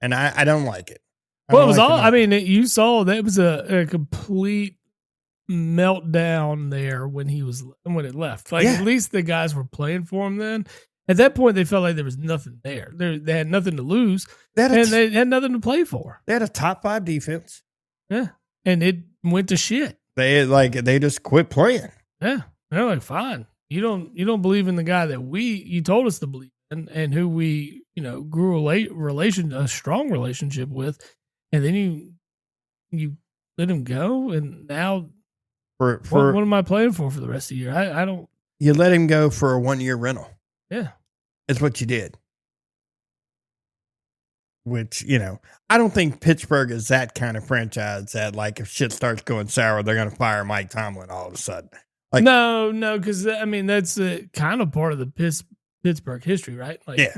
And I don't like it. Well, it was all. I mean, you saw that was a complete meltdown there when it left. Like at least the guys were playing for him then. At that point, they felt like there was nothing there. They had nothing to lose, and they had nothing to play for. They had a top 5 defense. Yeah, and it went to shit. They just quit playing. Yeah, they're like, fine. You don't believe in the guy that you told us to believe in, and who we grew a strong relationship with, and then you let him go, and now. What am I playing for the rest of the year? I don't. You let him go for a 1-year rental. Yeah. That's what you did. Which, I don't think Pittsburgh is that kind of franchise that, like, if shit starts going sour, they're going to fire Mike Tomlin all of a sudden. Like, no, because, that's kind of part of the Pittsburgh history, right? Like,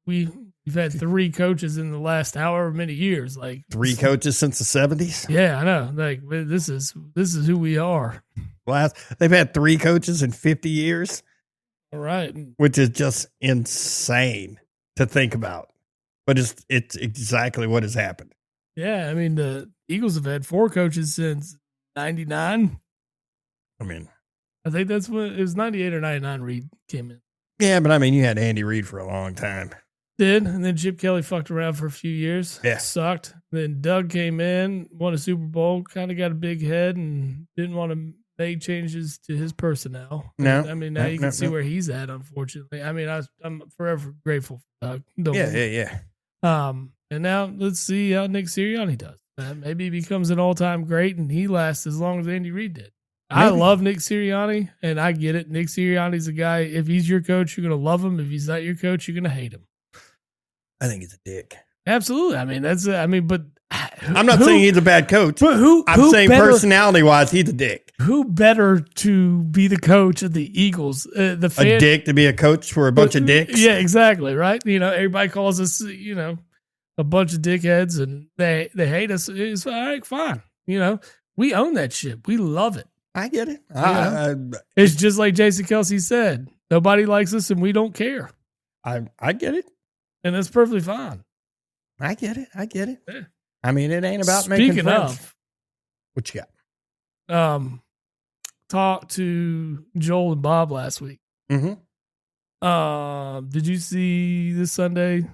we've had 3 coaches in the last however many years. Like 3 coaches since the 70s? Yeah, I know. Like, this is who we are. They've had 3 coaches in 50 years. All right. Which is just insane to think about. But it's exactly what has happened. Yeah, I mean, the Eagles have had 4 coaches since 99. I think that's when it was 98 or 99 Reed came in. Yeah, but you had Andy Reid for a long time. Did, and then Chip Kelly fucked around for a few years. Yeah. Sucked. Then Doug came in, won a Super Bowl, kind of got a big head, and didn't want to make changes to his personnel. No. Now you can see where he's at, unfortunately. I'm forever grateful for Doug. Yeah. And now let's see how Nick Sirianni does. Maybe he becomes an all-time great, and he lasts as long as Andy Reid did. Maybe. I love Nick Sirianni, and I get it. Nick Sirianni's a guy, if he's your coach, you're going to love him. If he's not your coach, you're going to hate him. I think he's a dick. Absolutely. But I'm not saying he's a bad coach. But I'm saying personality-wise, he's a dick. Who better to be the coach of the Eagles? A dick to be a coach for a bunch of dicks? Yeah, exactly. Right. Everybody calls us, a bunch of dickheads, and they hate us. It's all right, fine. We own that shit. We love it. I get it. It's just like Jason Kelce said. Nobody likes us, and we don't care. I get it. and that's perfectly fine. I get it. Yeah. I mean, it ain't about making Speaking friends. of, What you got? talked to Joel and Bob last week. Mm-hmm. Did you see this Sunday?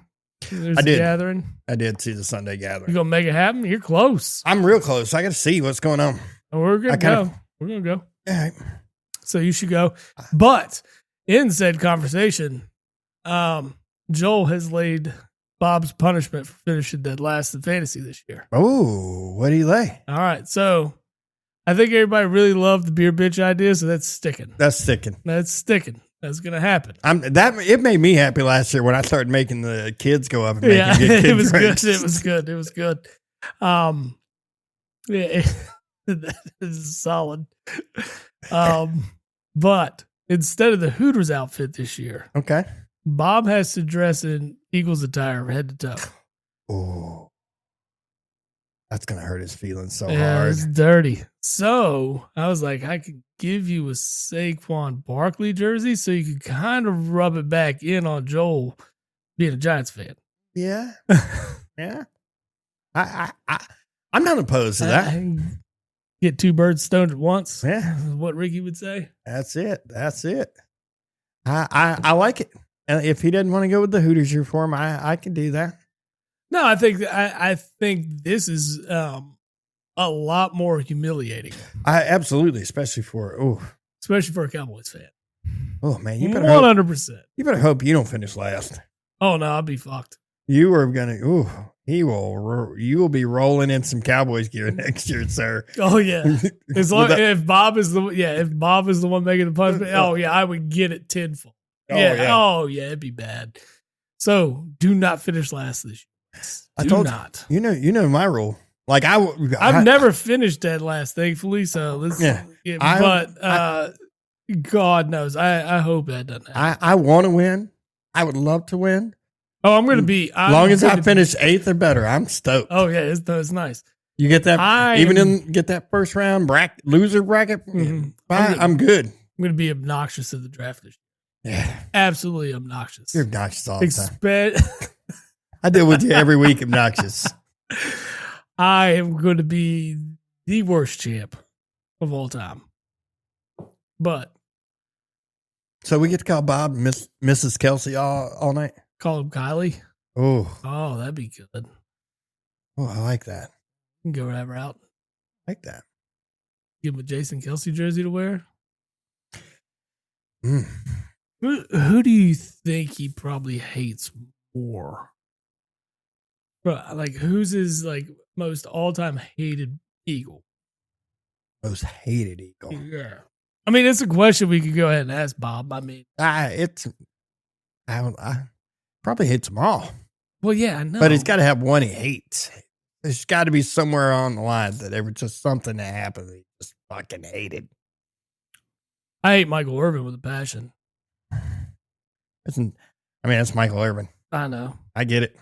There's I did. a gathering. I did see the Sunday You gathering. gonna make it happen? You're close. I'm real close. I got to see what's going on. We're gonna I kinda- go. We're gonna go. All right. So you should go. But in said conversation, Joel has laid Bob's punishment for finishing dead last in fantasy this year. Oh, what do you lay? All right. So I think everybody really loved the beer bitch idea, so that's sticking. That's sticking. That's sticking. That's gonna happen. It made me happy last year when I started making the kids go up and make Yeah, them get kid it was drinks. good. It was good. It was good. Yeah, that is solid. But instead of the Hooters outfit this year, Okay. Bob has to dress in Eagles attire from head to toe. Oh, that's gonna hurt his feelings so Yeah, hard. it's dirty. So I was like, I could give you a Saquon Barkley jersey so you could kind of rub it back in on Joel being a Giants fan. Yeah, yeah. I'm not opposed to that. Get two birds stoned at once. Yeah. is what Ricky would say. That's it. I like it. And if he doesn't want to go with the Hooters uniform, I can do that. No, I think this is a lot more humiliating, I absolutely, especially for especially for a Cowboys fan. Man, you better hope, 100%. you better hope you don't finish last. Oh no, I'll be fucked. You are gonna. You will be rolling in some Cowboys gear next year, sir. Oh yeah. As long if Bob is the one making the punishment, I would get it tenfold. Oh yeah, it'd be bad. So do not finish last this year. I Do told not. you know my rule. Like I've never finished dead last, thankfully. So let's. Yeah. God knows. I hope that doesn't happen. I want to win. I would love to win. Oh, I'm going to be. As long as I finish 8th or better, I'm stoked. Oh yeah, it's nice. You get that get that first round loser bracket. Mhm. I'm good. I'm going to be obnoxious at the draft this year. Yeah, Absolutely obnoxious. you're obnoxious all the time. I deal with you every week, obnoxious. I am going to be the worst champ of all time. But So we get to call Bob Mrs. Kelsey all night. call him Kylie. Oh, That'd be good. I like that. You can go that route. I like that. Give him a Jason Kelsey jersey to wear. Mm. Who do you think he probably hates more? Like, who's his most all-time hated Eagle? Most hated Eagle. Yeah. I mean, it's a question we could go ahead and ask Bob. I mean, I probably hates them all, well, yeah, I know. but he's got to have one he hates. There's got to be somewhere on the line that there was just something that happened that he just fucking hated. I hate Michael Irvin with a passion. That's Michael Irvin. I know. I get it.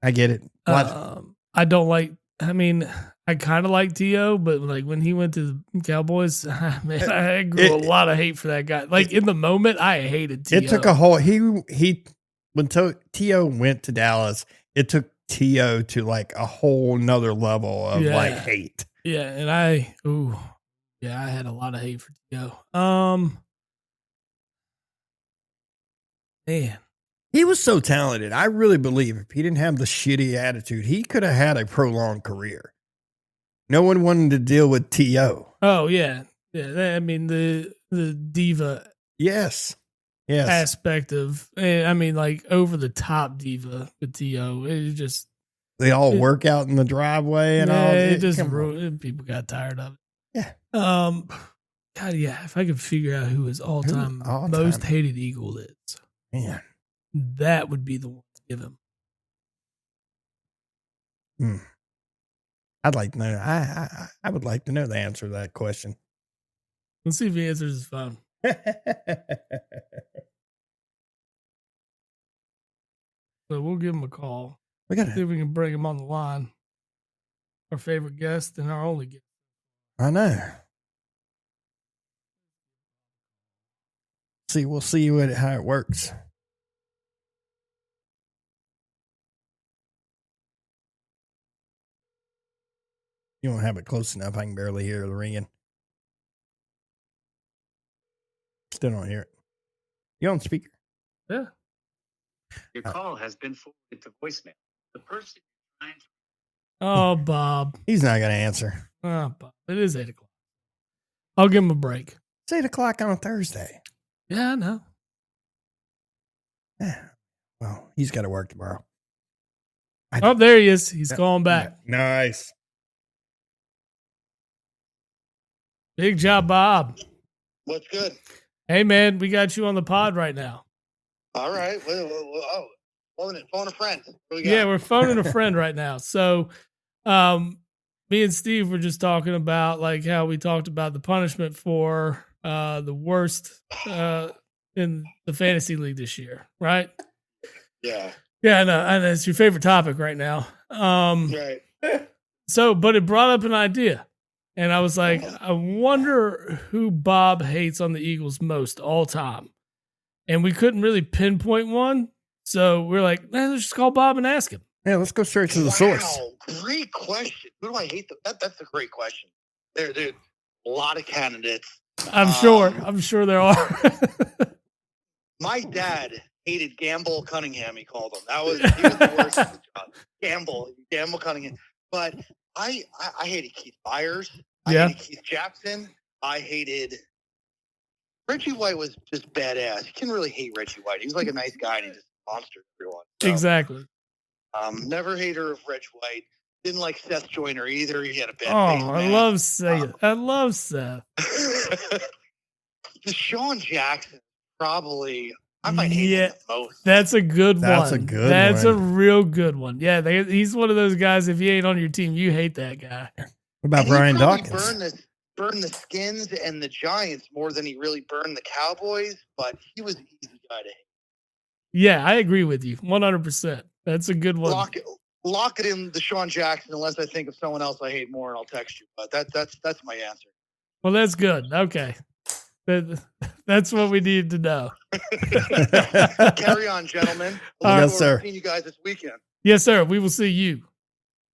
I don't like. I mean, I kind of like T.O., but when he went to the Cowboys, man, I grew a lot of hate for that guy. In the moment, I hated T.O. It took a whole when T.O. went to Dallas, it took T.O. to a whole nother level of hate. Yeah, and I had a lot of hate for T.O. Man. He was so talented. I really believe if he didn't have the shitty attitude, he could have had a prolonged career. No one wanted to deal with T.O. Oh, yeah. Yeah, I mean, the diva Yes. aspect of, over the top diva with T.O. It just. They all work out in the driveway and all. It just ruined. People got tired of it. Yeah. God, yeah. If I could figure out who his all-time most hated Eagle is. Man. That would be the one to give him. I'd like to know. I would like to know the answer to that question. Let's see if he answers his phone. So we'll give him a call. We gotta see if we can bring him on the line. Our favorite guest and our only guest. I know. We'll see how it works. You don't have it close enough. I can barely hear the ringing. Still don't hear it. You on speaker? Yeah. Your call has been forwarded to voicemail. The person you're trying to... Oh, Bob. He's not going to answer. Oh, Bob. It is 8 o'clock. I'll give him a break. It's 8 o'clock on a Thursday. Yeah, I know. Yeah. Well, he's got to work tomorrow. Oh, there he is. He's calling back. Nice. Big job, Bob. What's good? Hey, man, we got you on the pod right now. All right. Phone a friend. What we got? Yeah, we're phoning a friend right now. So, me and Steve were just talking about like how we talked about the punishment for the worst in the fantasy league this year, right? Yeah. Yeah, I know. And it's your favorite topic right now. Right. So, but it brought up an idea. And I was like, I wonder who Bob hates on the Eagles most all time. And we couldn't really pinpoint one. So we're like, man, let's just call Bob and ask him. Yeah, let's go straight to the source. Great question. Who do I hate? That's a great question. There's a lot of candidates. I'm sure there are. My dad hated Gamble Cunningham, he called him. He was the worst of the job. Gamble Cunningham. But I hated Keith Byers. I hated Keith Jackson. I hated Reggie White was just badass. You can't really hate Reggie White. He was like a nice guy and he just monstered everyone. So, Exactly. Never hater of Reggie White. Didn't like Seth Joyner either. He had a bad face. I love Seth. I love Seth. Deshaun Jackson, probably. I might hate him the most. That's a good one. That's a good That's one. a real good one. Yeah, he's one of those guys, if he ain't on your team, you hate that guy. What about And Brian he probably Dawkins? Burned the Skins and the Giants more than he really burned the Cowboys, but he was an easy guy to hate. Yeah, I agree with you 100%. That's a good one. Lock it in Deshaun Jackson unless I think of someone else I hate more and I'll text you. But that's my answer. Well, that's good. Okay. That's what we need to know. Carry on, gentlemen. Yes, sir. Seeing you guys this weekend. Yes, sir. We will see you.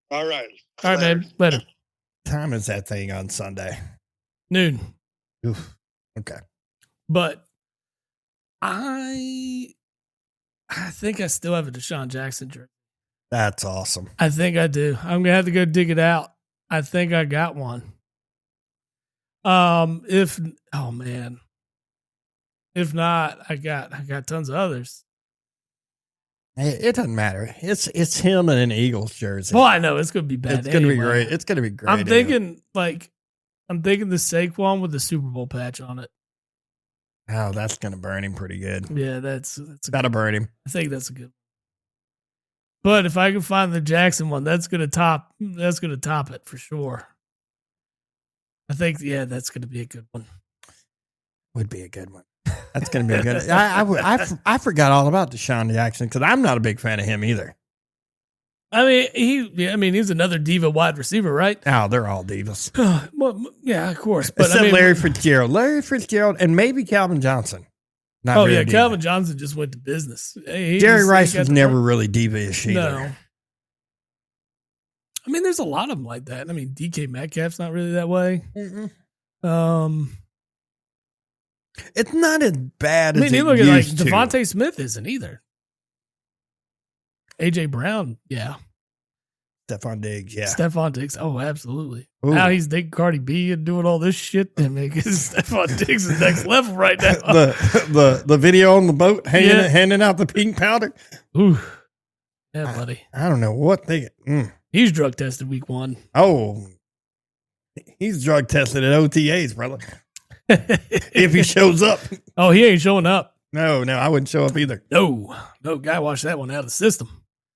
All right. All right, man. Later. Time is that thing on Sunday? Noon. Oof. Okay. But I think I still have a Deshaun Jackson jersey. That's awesome. I think I do. I'm gonna have to go dig it out. I think I got one. If not, I got tons of others. It doesn't matter. It's him in an Eagles jersey. Well, I know it's gonna be bad. It's gonna be anyway. great. It's gonna be great. I'm thinking the Saquon with the Super Bowl patch on it. Oh, that's gonna burn him pretty good. Yeah, that's Gotta burn him. I think that's a good one. But if I can find the Jackson one, that's gonna top it for sure. I think that's gonna be a good one. Would be a good one. That's gonna be a good. I forgot all about Deshaun Jackson because I'm not a big fan of him either. I mean, he's another diva wide receiver, right? Oh, they're all divas. Well, yeah, of course. But Except Larry Fitzgerald, and maybe Calvin Johnson. Not oh very yeah, diva. Calvin Johnson just went to business. Jerry Rice was never really diva-ish either. No. I mean, there's a lot of them like that. I mean, DK Metcalf's not really that way. It's not as bad as you it look at like used to. Devontae Smith isn't either. AJ Brown, yeah. Stephon Diggs, yeah. Stephon Diggs, oh, absolutely. Ooh. Now he's dating Cardi B and doing all this shit. Then because Stephon Diggs is next level right now. the video on the boat handing out the pink powder. Ooh, yeah, buddy. I don't know what they. He's drug tested week 1. Oh, he's drug tested at OTAs, brother. If he shows up. Oh, he ain't showing up. No, I wouldn't show up either. No, guy washed that one out of the system.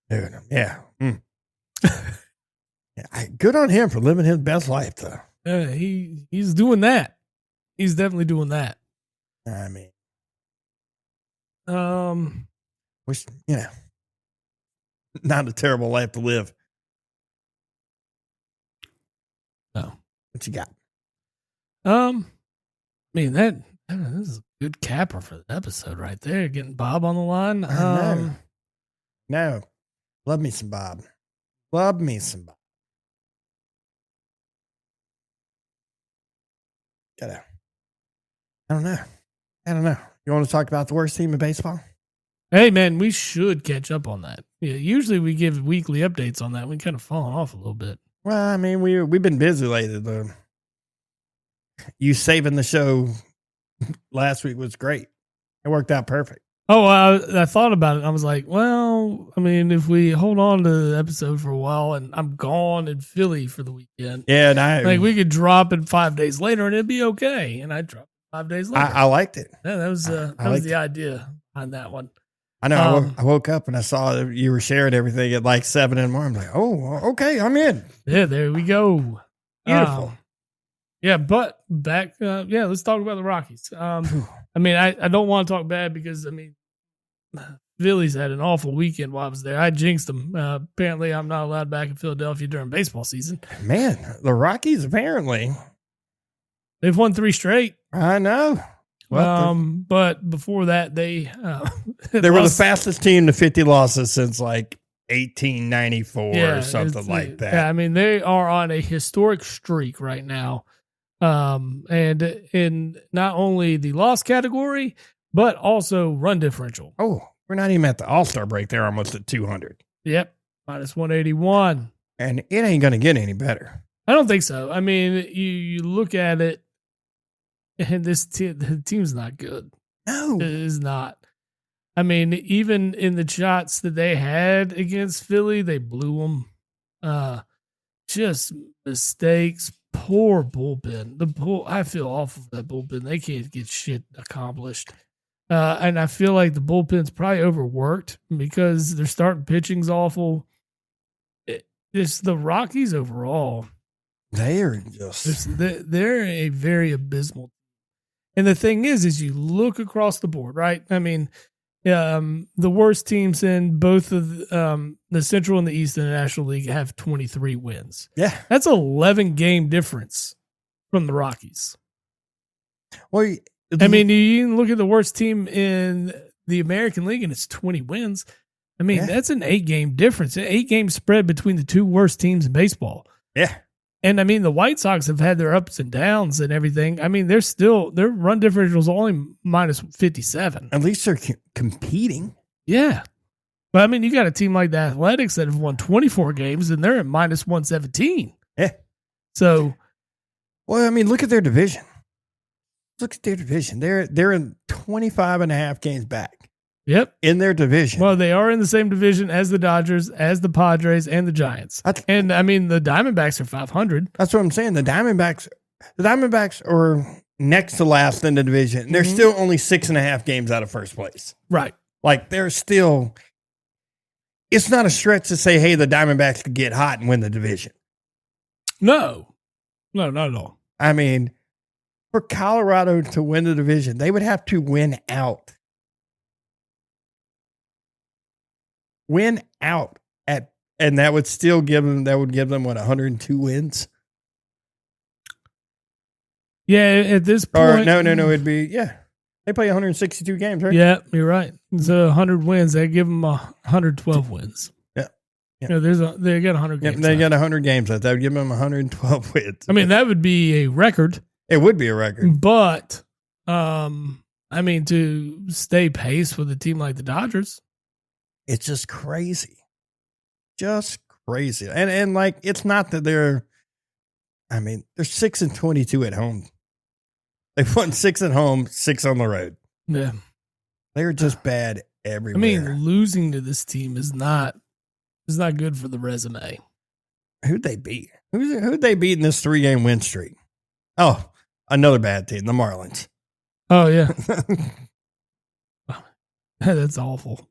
Dude, yeah. Good on him for living his best life, though. He's doing that. He's definitely doing that. I mean, which not a terrible life to live. No. What you got? I mean this is a good capper for the episode right there. Getting Bob on the line. No, love me some Bob. Love me some Bob. I don't know. You want to talk about the worst team in baseball? Hey, man, we should catch up on that. Yeah, usually we give weekly updates on that. We kind of fallen off a little bit. Well, I mean, we've been busy lately. Though. You saving the show last week was great. It worked out perfect. Oh, I thought about it. I was like, well, I mean, if we hold on to the episode for a while and I'm gone in Philly for the weekend, yeah, and we could drop it 5 days later and it'd be okay. And I dropped 5 days later. I liked it. Yeah, that was the idea behind that one. I know. I woke up and I saw that you were sharing everything at like 7 in the morning. I'm like, oh, okay, I'm in. Yeah, there we go. Beautiful. Yeah, but back. Let's talk about the Rockies. I mean, I don't want to talk bad because, I mean, Phillies had an awful weekend while I was there. I jinxed them. Apparently, I'm not allowed back in Philadelphia during baseball season. Man, the Rockies apparently. They've won 3 straight. I know. But before that, they were the fastest team to 50 losses since like 1894 or something like that. Yeah, I mean, they are on a historic streak right now. And in not only the loss category, but also run differential. Oh, we're not even at the All-Star break. They're almost at 200. Yep. Minus 181. And it ain't going to get any better. I don't think so. I mean, you look at it, and the team's not good. No. It is not. I mean, even in the shots that they had against Philly, they blew them. Just mistakes. Poor bullpen. I feel awful for that bullpen. They can't get shit accomplished. And I feel like the bullpen's probably overworked because their starting pitching's awful. It's the Rockies overall. They are just... They're a very abysmal. And the thing is you look across the board, right? I mean, the worst teams in both of the Central and the East in the National League have 23 wins. Yeah. That's 11 game difference from the Rockies. Well, I mean, you can look at the worst team in the American League and it's 20 wins. I mean, that's an 8 game difference, an 8 game spread between the 2 worst teams in baseball. Yeah. And I mean, the White Sox have had their ups and downs and everything. I mean, their run differential is only minus 57. At least they're competing. Yeah. But I mean, you got a team like the Athletics that have won 24 games and they're at minus 117. Yeah. So, well, I mean, look at their division. They're in 25 and a half games back. Yep. In their division. Well, they are in the same division as the Dodgers, as the Padres, and the Giants. And I mean, the Diamondbacks are 500. That's what I'm saying. The Diamondbacks are next to last in the division. They're still only 6.5 games out of first place. Right. Like they're still, it's not a stretch to say, hey, the Diamondbacks could get hot and win the division. No, not at all. I mean, for Colorado to win the division, they would have to win out. And that would still give them, what, 102 wins? Yeah, at this point. Or no, it'd be, they play 162 games, right? Yeah, you're right. So 100 wins, they give them 112 wins. Yeah. You know, they got 100 games. They got 100 games left. That would give them 112 wins. I mean, that would be a record. It would be a record. But, I mean, to stay pace with a team like the Dodgers. It's just crazy. Just crazy. And like, it's not that they're 6-22 at home. They've won 6 at home, 6 on the road. Yeah. They're just bad everywhere. I mean, losing to this team is not good for the resume. Who'd they beat? Who'd they beat in this 3-game win streak? Oh, another bad team, the Marlins. Oh, yeah. That's awful.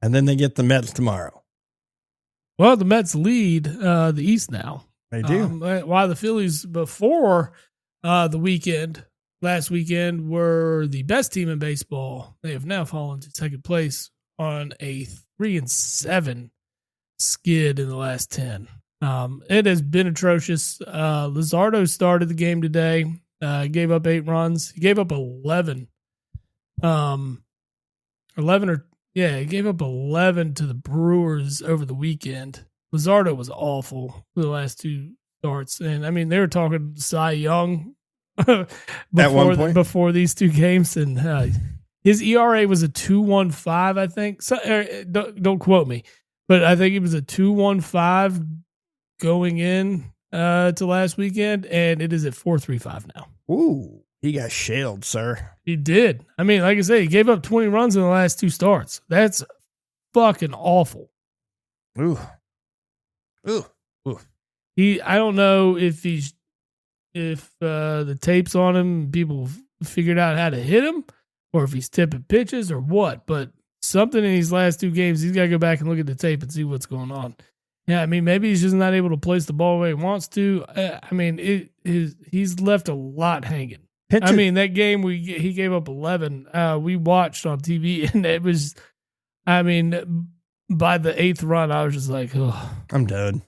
And then they get the Mets tomorrow. Well, the Mets lead the East now. They do. While the Phillies before last weekend, were the best team in baseball. They have now fallen to second place on a 3-7 skid in the last 10. It has been atrocious. Luzardo started the game today. Gave up 8 runs. He gave up 11. He gave up 11 to the Brewers over the weekend. Luzardo was awful for the last 2 starts. And, I mean, they were talking Cy Young one point? before these two games, and his ERA was a 2.15, I think. So, don't quote me, but I think it was a 2.15 going in to last weekend, and it is at 4.35 now. Ooh, he got shelled, sir. He did. I mean, like I say, he gave up 20 runs in the last two starts. That's fucking awful. Ooh. I don't know if the tape's on him, people figured out how to hit him, or if he's tipping pitches or what. But something in these last two games, he's got to go back and look at the tape and see what's going on. Yeah, I mean, maybe he's just not able to place the ball where he wants to. I mean, he's left a lot hanging. I mean, that game he gave up 11. We watched on TV, and it was, I mean, by the 8th run, I was just like, oh, I'm done.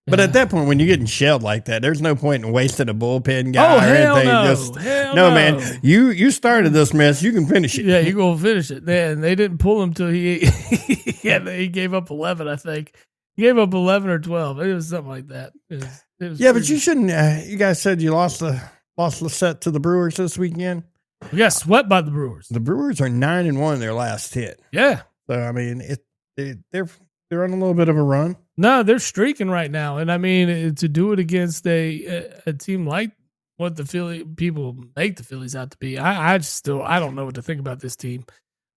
But at that point, when you're getting shelled like that, there's no point in wasting a bullpen guy or anything. Hell no, man. You started this mess. You can finish it. Yeah, you're going to finish it. Man, they didn't pull him till he gave up 11, I think. He gave up 11 or 12. It was something like that. It was yeah, but you shouldn't. You guys said you lost the set to the Brewers this weekend. We got swept by the Brewers. The Brewers are 9-1 in their last hit. Yeah. So, I mean, they're on a little bit of a run. No, they're streaking right now. And I mean, to do it against a team like what the Philly people make the Phillies out to be, I don't know what to think about this team.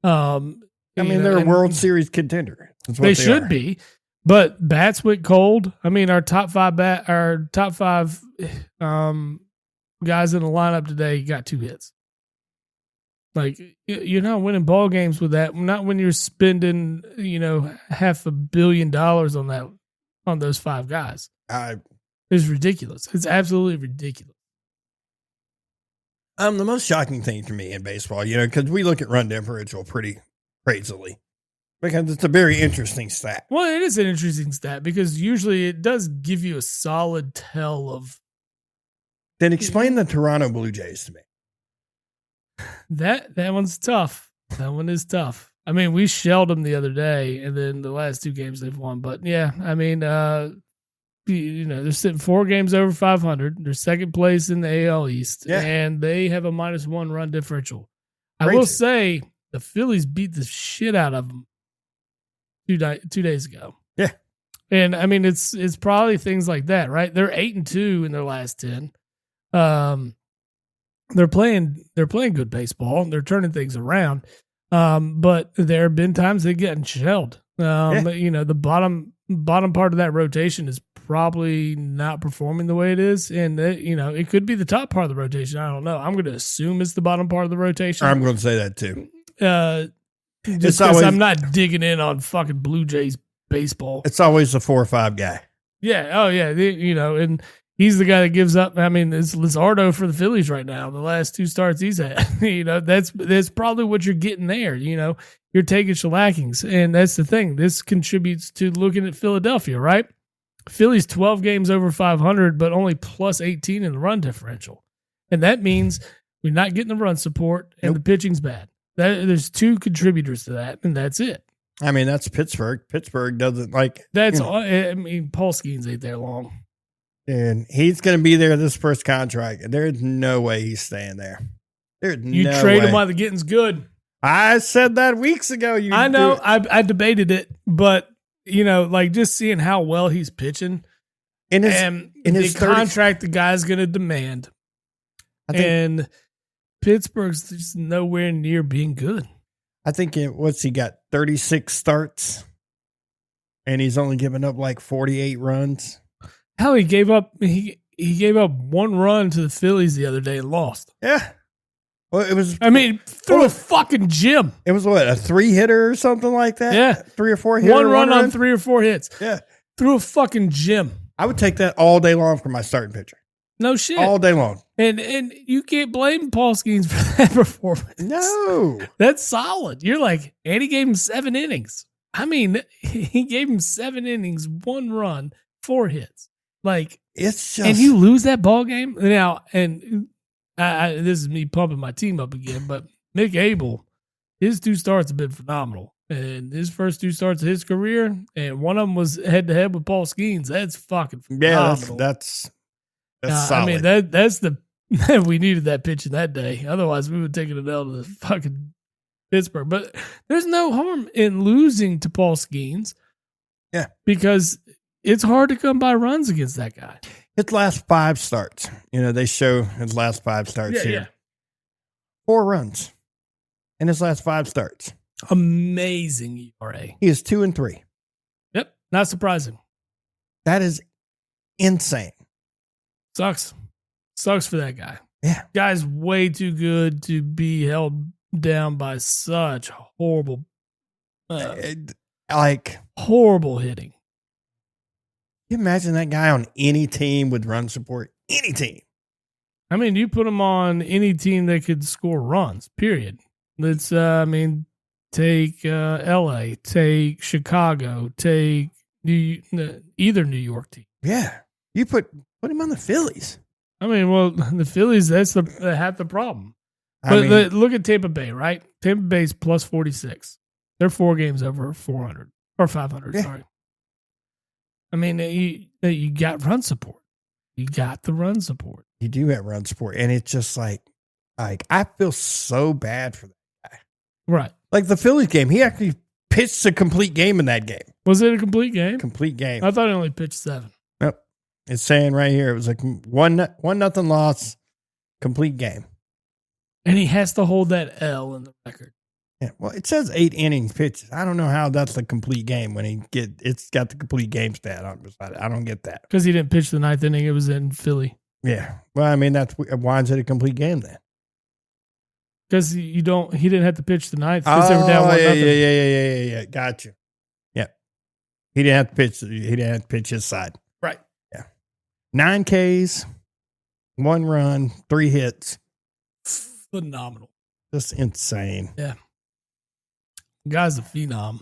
I mean, they're a World Series contender. They should be, but bats went cold. I mean, our top five guys in the lineup today got 2 hits. Like, you're not winning ball games with that. Not when you're spending, $500 million on those 5 guys. It's ridiculous. It's absolutely ridiculous. The most shocking thing to me in baseball, because we look at run differential pretty crazily, because it's a very interesting stat. Well, it is an interesting stat because usually it does give you a solid tell of. Then explain the Toronto Blue Jays to me. That one's tough. That one is tough. I mean, we shelled them the other day, and then the last 2 games they've won. But yeah, I mean, they're sitting 4 games over 500. They're second place in the AL East, and they have a -1 run differential. I will say the Phillies beat the shit out of them 2 days ago. Yeah, and I mean, it's probably things like that, right? They're 8-2 in their last 10. They're playing good baseball. They're turning things around. But there have been times they've gotten shelled. The bottom part of that rotation is probably not performing the way it is. And, it could be the top part of the rotation. I don't know. I'm going to assume it's the bottom part of the rotation. I'm going to say that too. Just because I'm not digging in on fucking Blue Jays baseball. It's always the 4 or 5 guy. Yeah. Oh, yeah. And he's the guy that gives up. I mean, it's Luzardo for the Phillies right now. The last 2 starts he's had, that's probably what you're getting there. You're taking shellackings. And that's the thing. This contributes to looking at Philadelphia, right? Phillies 12 games over 500, but only +18 in the run differential. And that means we're not getting the run support and the pitching's bad. There's 2 contributors to that, and that's it. I mean, that's Pittsburgh. Pittsburgh doesn't like. That's all. I mean, Paul Skeens ain't there long. And he's going to be there this first contract. And there's no way he's staying there. You trade him while the getting's good. I said that weeks ago. I know. I debated it, but just seeing how well he's pitching in his contract, the guy's going to demand. And Pittsburgh's just nowhere near being good. I think what's he got? 36 starts, and he's only given up like 48 runs. Hell, he gave up 1 run to the Phillies the other day and lost. Yeah. Well, it was. I mean, through a fucking gym. It was what, a 3-hitter or something like that? Yeah. 3 or 4 hitter. 1 run on 3 or 4 hits. Yeah. Through a fucking gym. I would take that all day long for my starting pitcher. No shit. All day long. And you can't blame Paul Skeens for that performance. No. That's solid. You're like, and he gave him 7 innings. I mean, he gave him 7 innings, 1 run, 4 hits. Like, it's just. And you lose that ball game? Now, and this is me pumping my team up again, but Mick Abel, his 2 starts have been phenomenal. And his first 2 starts of his career, and one of them was head-to-head with Paul Skeens. That's fucking phenomenal. Yeah, that's solid. I mean, that's the We needed that pitch in that day. Otherwise, we would have taken it out of the fucking Pittsburgh. But there's no harm in losing to Paul Skeens. Yeah. Because it's hard to come by runs against that guy. His last 5 starts. They show his last 5 starts here. Yeah. 4 runs in his last 5 starts. Amazing ERA. He is 2-3. Yep. Not surprising. That is insane. Sucks for that guy. Yeah. Guy's way too good to be held down by such horrible horrible hitting. Can you imagine that guy on any team with run support? Any team. I mean, you put him on any team that could score runs, period. Let's, take LA, take Chicago, take either New York team. Yeah. You put him on the Phillies. I mean, well, the Phillies, that's half the problem. But look at Tampa Bay, right? Tampa Bay's plus 46. They're 4 games over 400 or 500. Yeah. Sorry. I mean, you got run support. You got the run support. You do have run support, and it's just like I feel so bad for that guy. Right. Like the Phillies game, he actually pitched a complete game in that game. Was it a complete game? Complete game. I thought he only pitched 7. Nope. It's saying right here it was like 1-0 loss, complete game. And he has to hold that L in the record. Yeah, well, it says 8 innings pitched. I don't know how that's the complete game when it's got the complete game stat on beside it. I don't get that. Because he didn't pitch the 9th inning. It was in Philly. Yeah. Well, I mean, why is it a complete game then? Because he didn't have to pitch the 9th because they were down 1-0. Yeah. Got you. Yeah. He didn't have to pitch. He didn't have to pitch his side. Right. Yeah. 9 Ks, 1 run, 3 hits. Phenomenal. Just insane. Yeah. Guy's a phenom.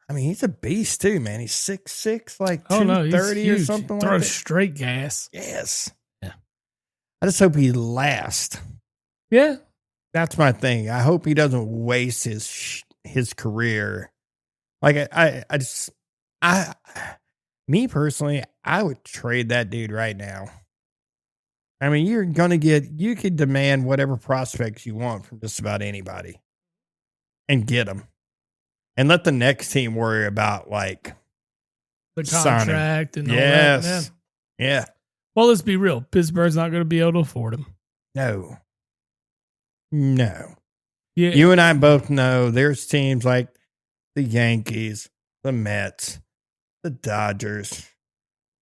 I mean, he's a beast too, man. He's 6'6", like 230 or something like that. Throws straight gas. Yes. Yeah. I just hope he lasts. Yeah. That's my thing. I hope he doesn't waste his career. Like me personally, I would trade that dude right now. I mean, you could demand whatever prospects you want from just about anybody and get them. And let the next team worry about like the contract signing. And all that. Yes. Yeah. Well, let's be real. Pittsburgh's not going to be able to afford him. No. Yeah. You and I both know there's teams like the Yankees, the Mets, the Dodgers,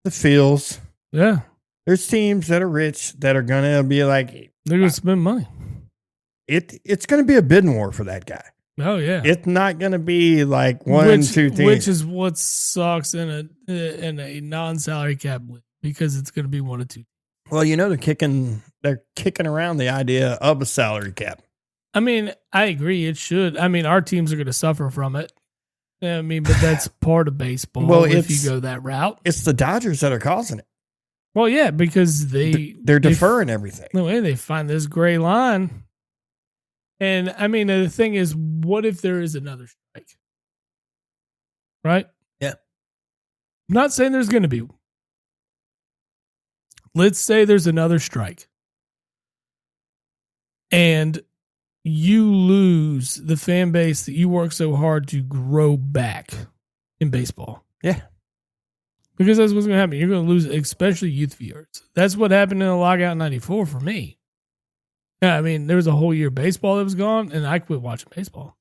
the Phils. Yeah. There's teams that are rich that are going to be like, they're going to spend money. It's going to be a bidding war for that guy. Oh, yeah. It's not going to be like 2 teams. Which is what sucks in a non-salary cap league because it's going to be 1 or 2. Well, they're kicking around the idea of a salary cap. I mean, I agree. It should. I mean, our teams are going to suffer from it. I mean, but that's part of baseball. Well, if you go that route, it's the Dodgers that are causing it. Well, yeah, because they're deferring everything. No way, they find this gray line. And I mean, the thing is, what if there is another strike? Right? Yeah. I'm not saying there's going to be. Let's say there's another strike. And you lose the fan base that you work so hard to grow back in baseball. Yeah. Because that's what's going to happen. You're going to lose, especially youth viewers. That's what happened in the lockout in 94 for me. Yeah, I mean, there was a whole year of baseball that was gone, and I quit watching baseball.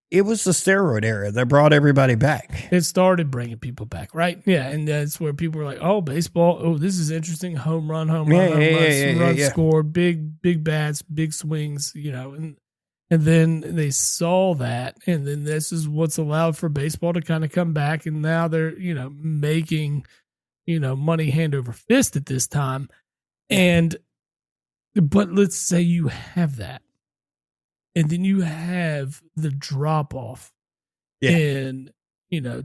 It was the steroid era that brought everybody back. It started bringing people back, right? Yeah, and that's where people were like, oh, baseball, oh, this is interesting. Home run, run scored, big bats, big swings, and then they saw that, and then this is what's allowed for baseball to kind of come back, and now they're, making, money hand over fist at this time. But let's say you have that. And then you have the drop off in,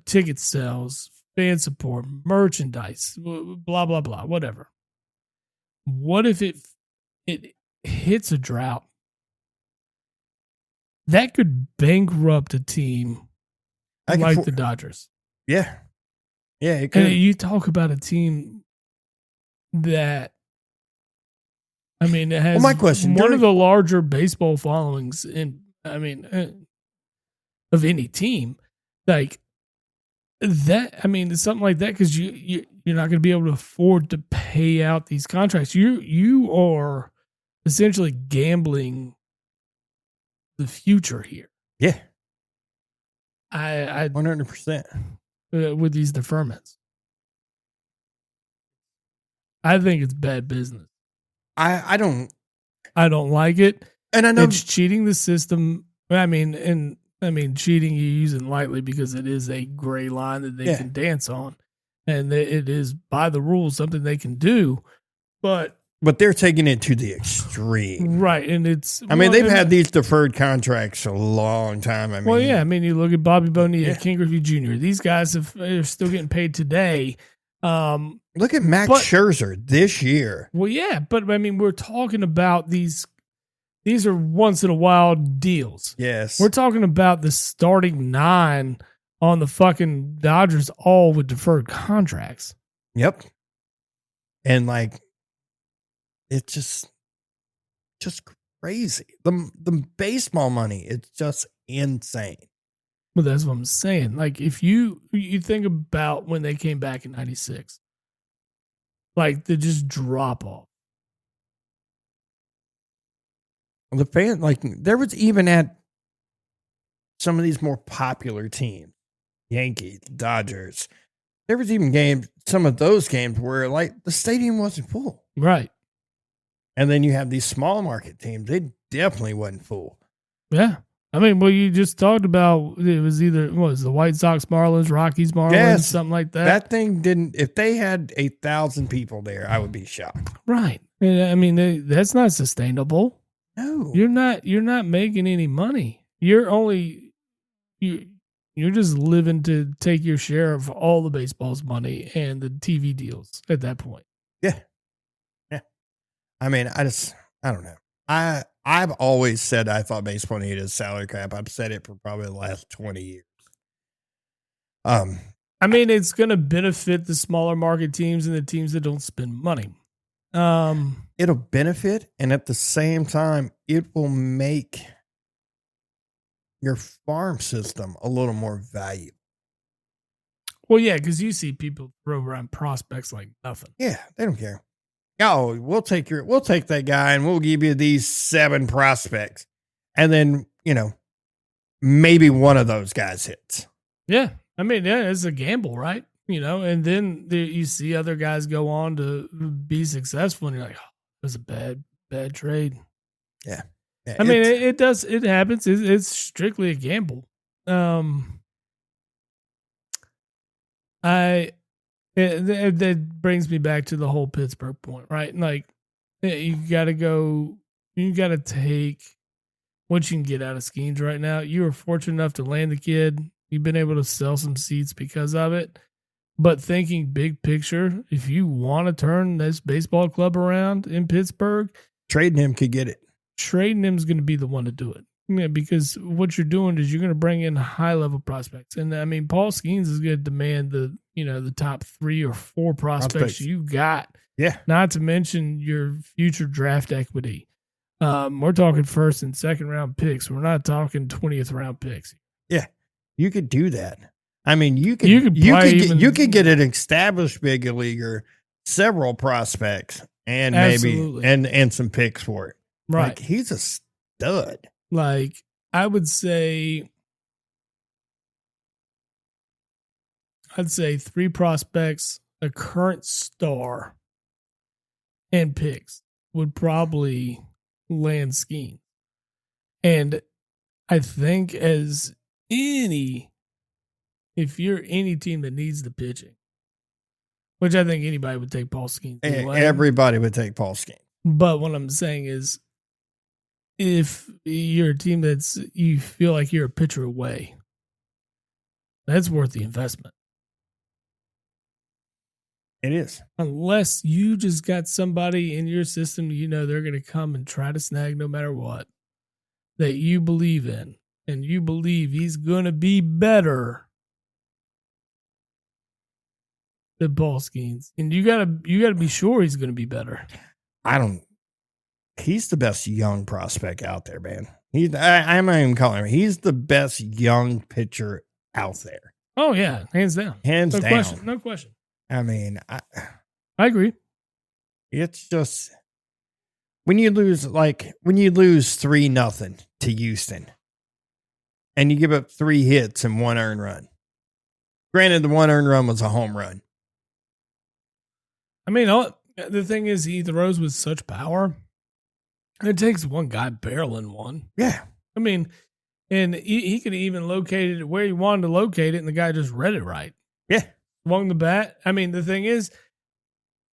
ticket sales, fan support, merchandise, blah, blah, blah, whatever. What if it hits a drought? That could bankrupt a team like the Dodgers. Yeah. Yeah, it could. And you talk about a team that I mean, it has my question, one of the larger baseball followings of any team. Like that, I mean, it's something like that because you're not going to be able to afford to pay out these contracts. You are essentially gambling the future here. Yeah, I 100%. With these deferments, I think it's bad business. I don't like it, and I know it's cheating the system. I mean, cheating you use it lightly because it is a gray line that they can dance on, and it is by the rules something they can do, but they're taking it to the extreme, right? And it's they've had these deferred contracts a long time. You look at Bobby Bonilla, King Griffey Jr. These guys are still getting paid today. Look at Max Scherzer this year. Well, yeah, but we're talking about these are once in a while deals. Yes. We're talking about the starting 9 on the fucking Dodgers, all with deferred contracts. Yep. And it's just crazy. The baseball money, it's just insane. Well, that's what I'm saying. Like, if you think about when they came back in 96, like, they just drop off. The fan, there was even at some of these more popular teams, Yankees, Dodgers, there was even some of those games where the stadium wasn't full. Right. And then you have these small market teams, they definitely wasn't full. Yeah. You just talked about it was the White Sox, Marlins, Rockies, Marlins, something like that. That thing didn't. If they had 1,000 people there, I would be shocked. Right. That's not sustainable. No, you're not making any money. You're just living to take your share of all the baseball's money and the TV deals at that point. Yeah. I don't know. I've always said I thought baseball needed a salary cap. I've said it for probably the last 20 years. It's going to benefit the smaller market teams and the teams that don't spend money. It'll benefit, and at the same time, it will make your farm system a little more valuable. Well, yeah, because you see people throw around prospects like nothing. Yeah, they don't care. Oh, we'll take that guy and we'll give you these 7 prospects. And then, maybe one of those guys hits. Yeah. It's a gamble, right? And then you see other guys go on to be successful and you're like, oh, it was a bad trade. Yeah. It happens. It's strictly a gamble. That brings me back to the whole Pittsburgh point, right? You got to take what you can get out of Skeens right now. You were fortunate enough to land the kid. You've been able to sell some seats because of it. But thinking big picture, if you want to turn this baseball club around in Pittsburgh, trading him could get it. Trading him is going to be the one to do it. Yeah, because what you're doing is you're going to bring in high level prospects, and Paul Skeens is going to demand the top 3 or 4 prospects you got. Yeah, not to mention your future draft equity. We're talking first and second round picks. We're not talking 20th round picks. Yeah, you could do that. You could get an established big leaguer, several prospects, and maybe and some picks for it. Right, he's a stud. I'd say 3 prospects, a current star, and picks would probably land Skeens. And I think if you're any team that needs the pitching, which I think anybody would take Paul Skeens. Everybody would take Paul Skeens. But what I'm saying is, if you're a team you feel like you're a pitcher away, that's worth the investment. It is. Unless you just got somebody in your system, they're going to come and try to snag no matter what, that you believe in, and you believe he's going to be better than Paul Skeens. And you gotta be sure he's going to be better. He's the best young prospect out there, man. I'm not even calling him. He's the best young pitcher out there. Oh yeah, hands down. Hands No down. question. No question. I mean, I agree. it's just when you lose 3-0 to Houston and you give up 3 hits and 1 earned run. Granted, the 1 earned run was a home run. I mean, the thing is, he throws with such power. It takes one guy barreling one. Yeah. I mean, and he could have even located it where he wanted to locate it, and the guy just read it right. Yeah. Swung the bat. I mean, the thing is,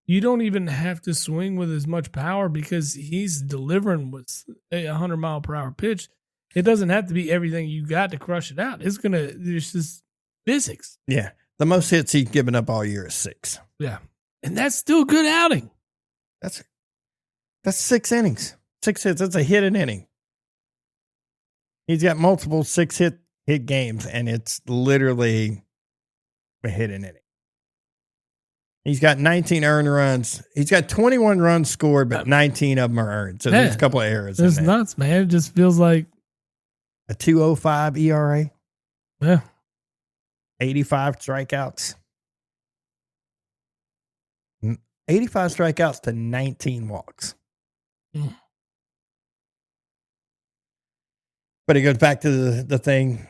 you don't even have to swing with as much power because he's delivering with a 100-mile-per-hour pitch. It doesn't have to be everything you got to crush it out. It's just physics. Yeah. The most hits he's given up all year is 6. Yeah. And that's still a good outing. That's 6 innings. 6 hits. That's a hit an inning. He's got multiple 6-hit games, and it's literally a hit an inning. He's got 19 earned runs. He's got 21 runs scored, but 19 of them are earned. So there's a couple of errors. It's nuts, man. It just feels like a 2.05 ERA. Yeah. 85 strikeouts. 85 strikeouts to 19 walks. Mm. But it goes back to the thing.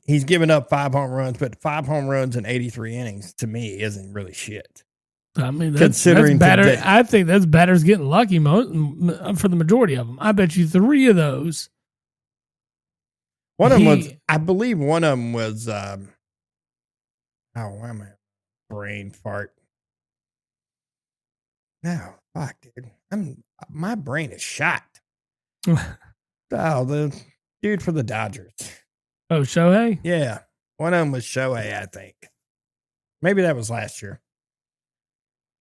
He's given up 5 home runs, but 5 home runs in 83 innings to me isn't really shit. I mean, Considering that's batter. today. I think that's batters getting lucky for the majority of them. I bet you 3 of those. One of them was, I believe one of them was, why am I brain fart? No, fuck, dude. My brain is shot. The dude for the Dodgers. Oh, Shohei? Yeah. One of them was Shohei, I think. Maybe that was last year.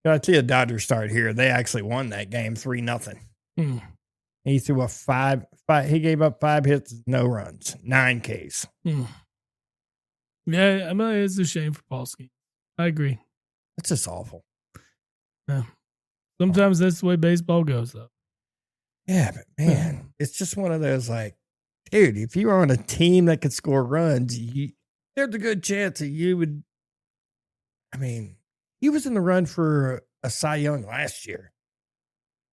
I see a Dodgers start here. They actually won that game 3-0. Mm. He threw a 5. He gave up 5 hits, no runs, 9 Ks. Mm. Yeah, I mean, it's a shame for Polsky. I agree. It's just awful. Yeah. Sometimes that's the way baseball goes, though. Yeah, but man, it's just one of those like, dude, if you were on a team that could score runs, there's a good chance that you would. I mean, he was in the run for a Cy Young last year.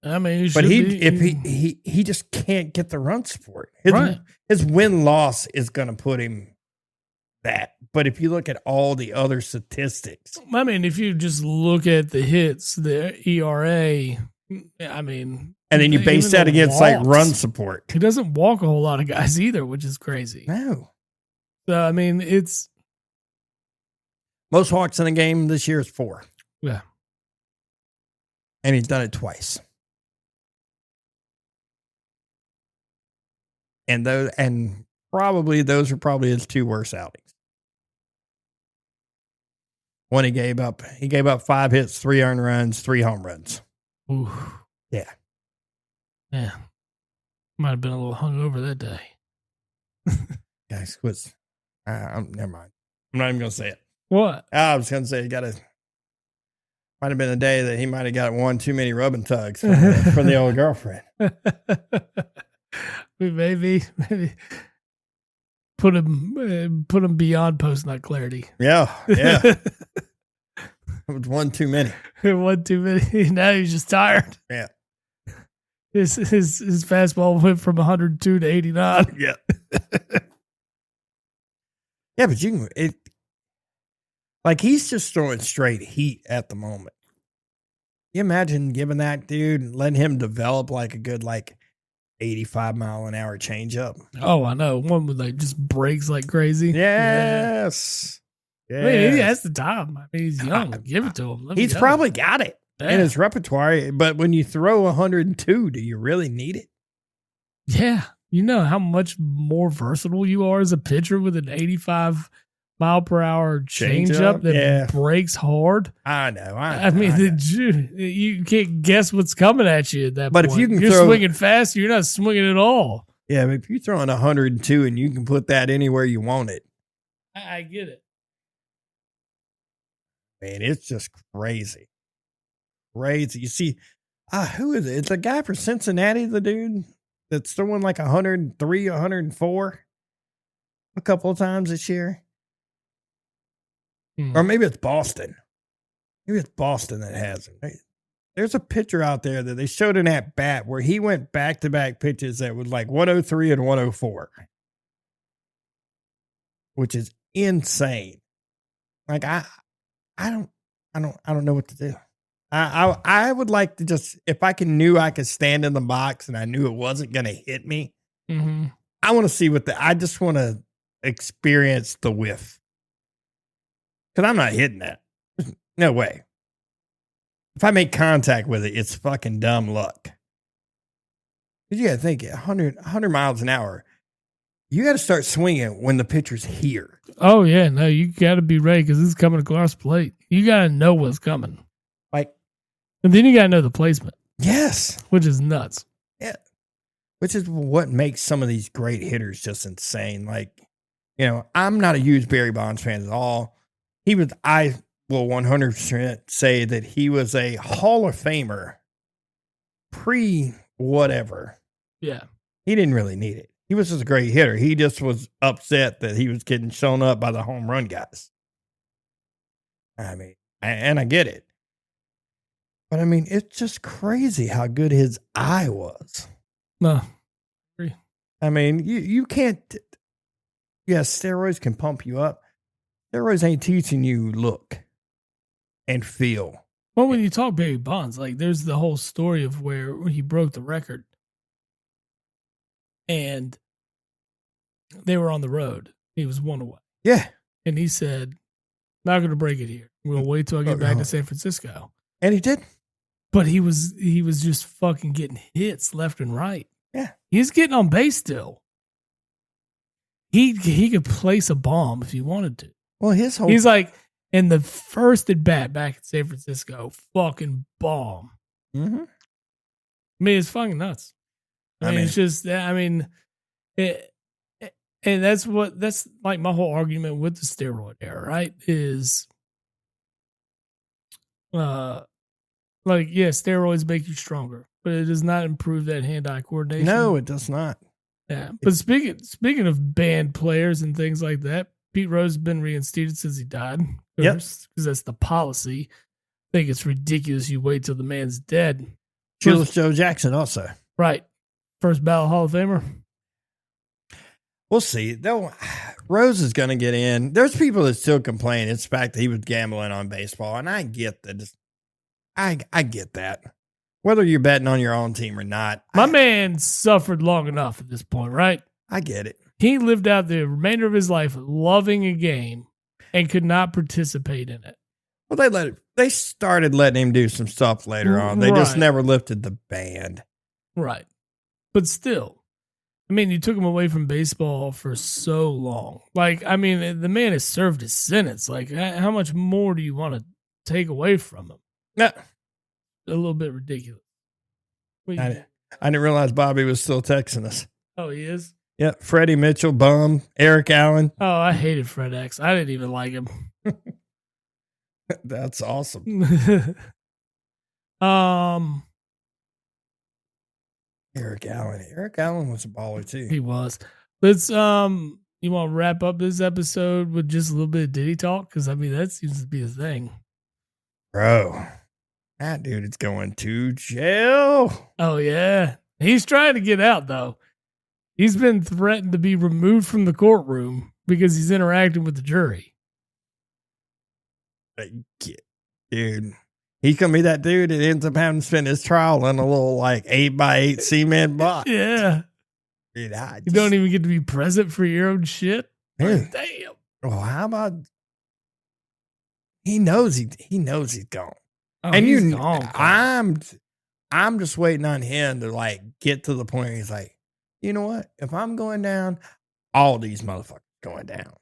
I mean, but he just can't get the run support. Right. His win-loss is going to put him that. But if you look at all the other statistics, I mean, if you just look at the hits, the ERA, I mean, and then you base that against like run support, he doesn't walk a whole lot of guys either, which is crazy. No. So I mean, it's most walks in a game this year is 4. Yeah, and he's done it twice. And those are probably his 2 worst outings. One he gave up 5 hits, 3 earned runs, 3 home runs. Ooh. Yeah. Yeah. Might have been a little hungover that day. Guys, never mind. I'm not even going to say it. What? I was going to say might have been a day that he might have got 1 too many rub and tugs from the old girlfriend. Maybe put him beyond post nut clarity. Yeah. It was 1 too many. 1 too many. Now he's just tired. Yeah. His fastball went from 102 to 89. Yeah. Yeah, but like he's just throwing straight heat at the moment. You imagine giving that dude and letting him develop like a good 85-mile-an-hour changeup. Oh, I know. One with just breaks like crazy. Yes. I mean, he has the time. I mean, he's young. Give it to him. He's probably got it in his repertoire. But when you throw 102, do you really need it? Yeah. You know how much more versatile you are as a pitcher with an 85-mile-per-hour changeup that breaks hard. I know. I mean, you can't guess what's coming at you at that but point. If you're swinging fast, you're not swinging at all. Yeah, but if you're throwing 102 and you can put that anywhere you want it. I get it. Man, it's just crazy. Crazy. You see, Who is it? It's a guy for Cincinnati, the dude that's throwing like 103, 104 a couple of times this year. Or maybe it's Boston. Maybe it's Boston that has him. There's a picture out there that they showed an at bat where he went back-to-back pitches that was like 103 and 104, which is insane. Like I don't know what to do. I would like to just, if I knew I could stand in the box and I knew it wasn't going to hit me, I want to see I just want to experience the whiff. Because I'm not hitting that. No way. If I make contact with it, it's fucking dumb luck. Because you got to think, 100 miles an hour, you got to start swinging when the pitcher's here. Oh, yeah. No, you got to be ready because it's coming across plate. You got to know what's coming. And then you got to know the placement. Yes. Which is nuts. Yeah. Which is what makes some of these great hitters just insane. Like, I'm not a huge Barry Bonds fan at all. I will 100% say that he was a Hall of Famer pre-whatever. Yeah. He didn't really need it. He was just a great hitter. He just was upset that he was getting shown up by the home run guys. I mean, and I get it. But I mean, it's just crazy how good his eye was. No. I mean, you can't. Yes, steroids can pump you up. Steroids ain't teaching you look and feel. Well, when you talk Barry Bonds, like there's the whole story of where he broke the record. And they were on the road. He was one away. Yeah. And he said, not going to break it here. We'll wait till I get back to San Francisco. And he did. But he was just fucking getting hits left and right. Yeah. He's getting on base still. He could place a bomb if he wanted to. Well, he's like, in the first at bat back in San Francisco, fucking bomb. Mm-hmm. I mean, it's fucking nuts. I mean, it's just, and that's like my whole argument with the steroid era, right? Is, steroids make you stronger, but it does not improve that hand-eye coordination. No, it does not. Yeah, but speaking of banned players and things like that, Pete Rose has been reinstated since he died. Yep, because that's the policy. I think it's ridiculous. You wait till the man's dead. Julius Joe Jackson also. Right. First ballot Hall of Famer. We'll see. Rose is going to get in. There's people that still complain. It's the fact that he was gambling on baseball, and I get that. I get that. Whether you're betting on your own team or not. My man suffered long enough at this point, right? I get it. He lived out the remainder of his life loving a game and could not participate in it. Well, they started letting him do some stuff later on. They just never lifted the ban. Right. But still, I mean, you took him away from baseball for so long. Like, I mean, the man has served his sentence. Like, how much more do you want to take away from him? No. A little bit ridiculous. I didn't realize Bobby was still texting us. Oh, he is? Yeah. Freddie Mitchell, bum. Eric Allen. Oh, I hated Fred X. I didn't even like him. That's awesome. Eric Allen. Eric Allen was a baller too. He was. Let's you want to wrap up this episode with just a little bit of Diddy talk? Because I mean that seems to be a thing. Bro. That dude is going to jail. Oh yeah. He's trying to get out though. He's been threatened to be removed from the courtroom because he's interacting with the jury. Dude. He's going to be that dude that ends up having to spend his trial in a little like 8x8 cement box. Yeah. Dude, you don't even get to be present for your own shit. Dude. Damn. Well, how about he knows he's gone. Oh, and he's gone. I'm just waiting on him to like get to the point where he's like, you know what? If I'm going down, all these motherfuckers going down.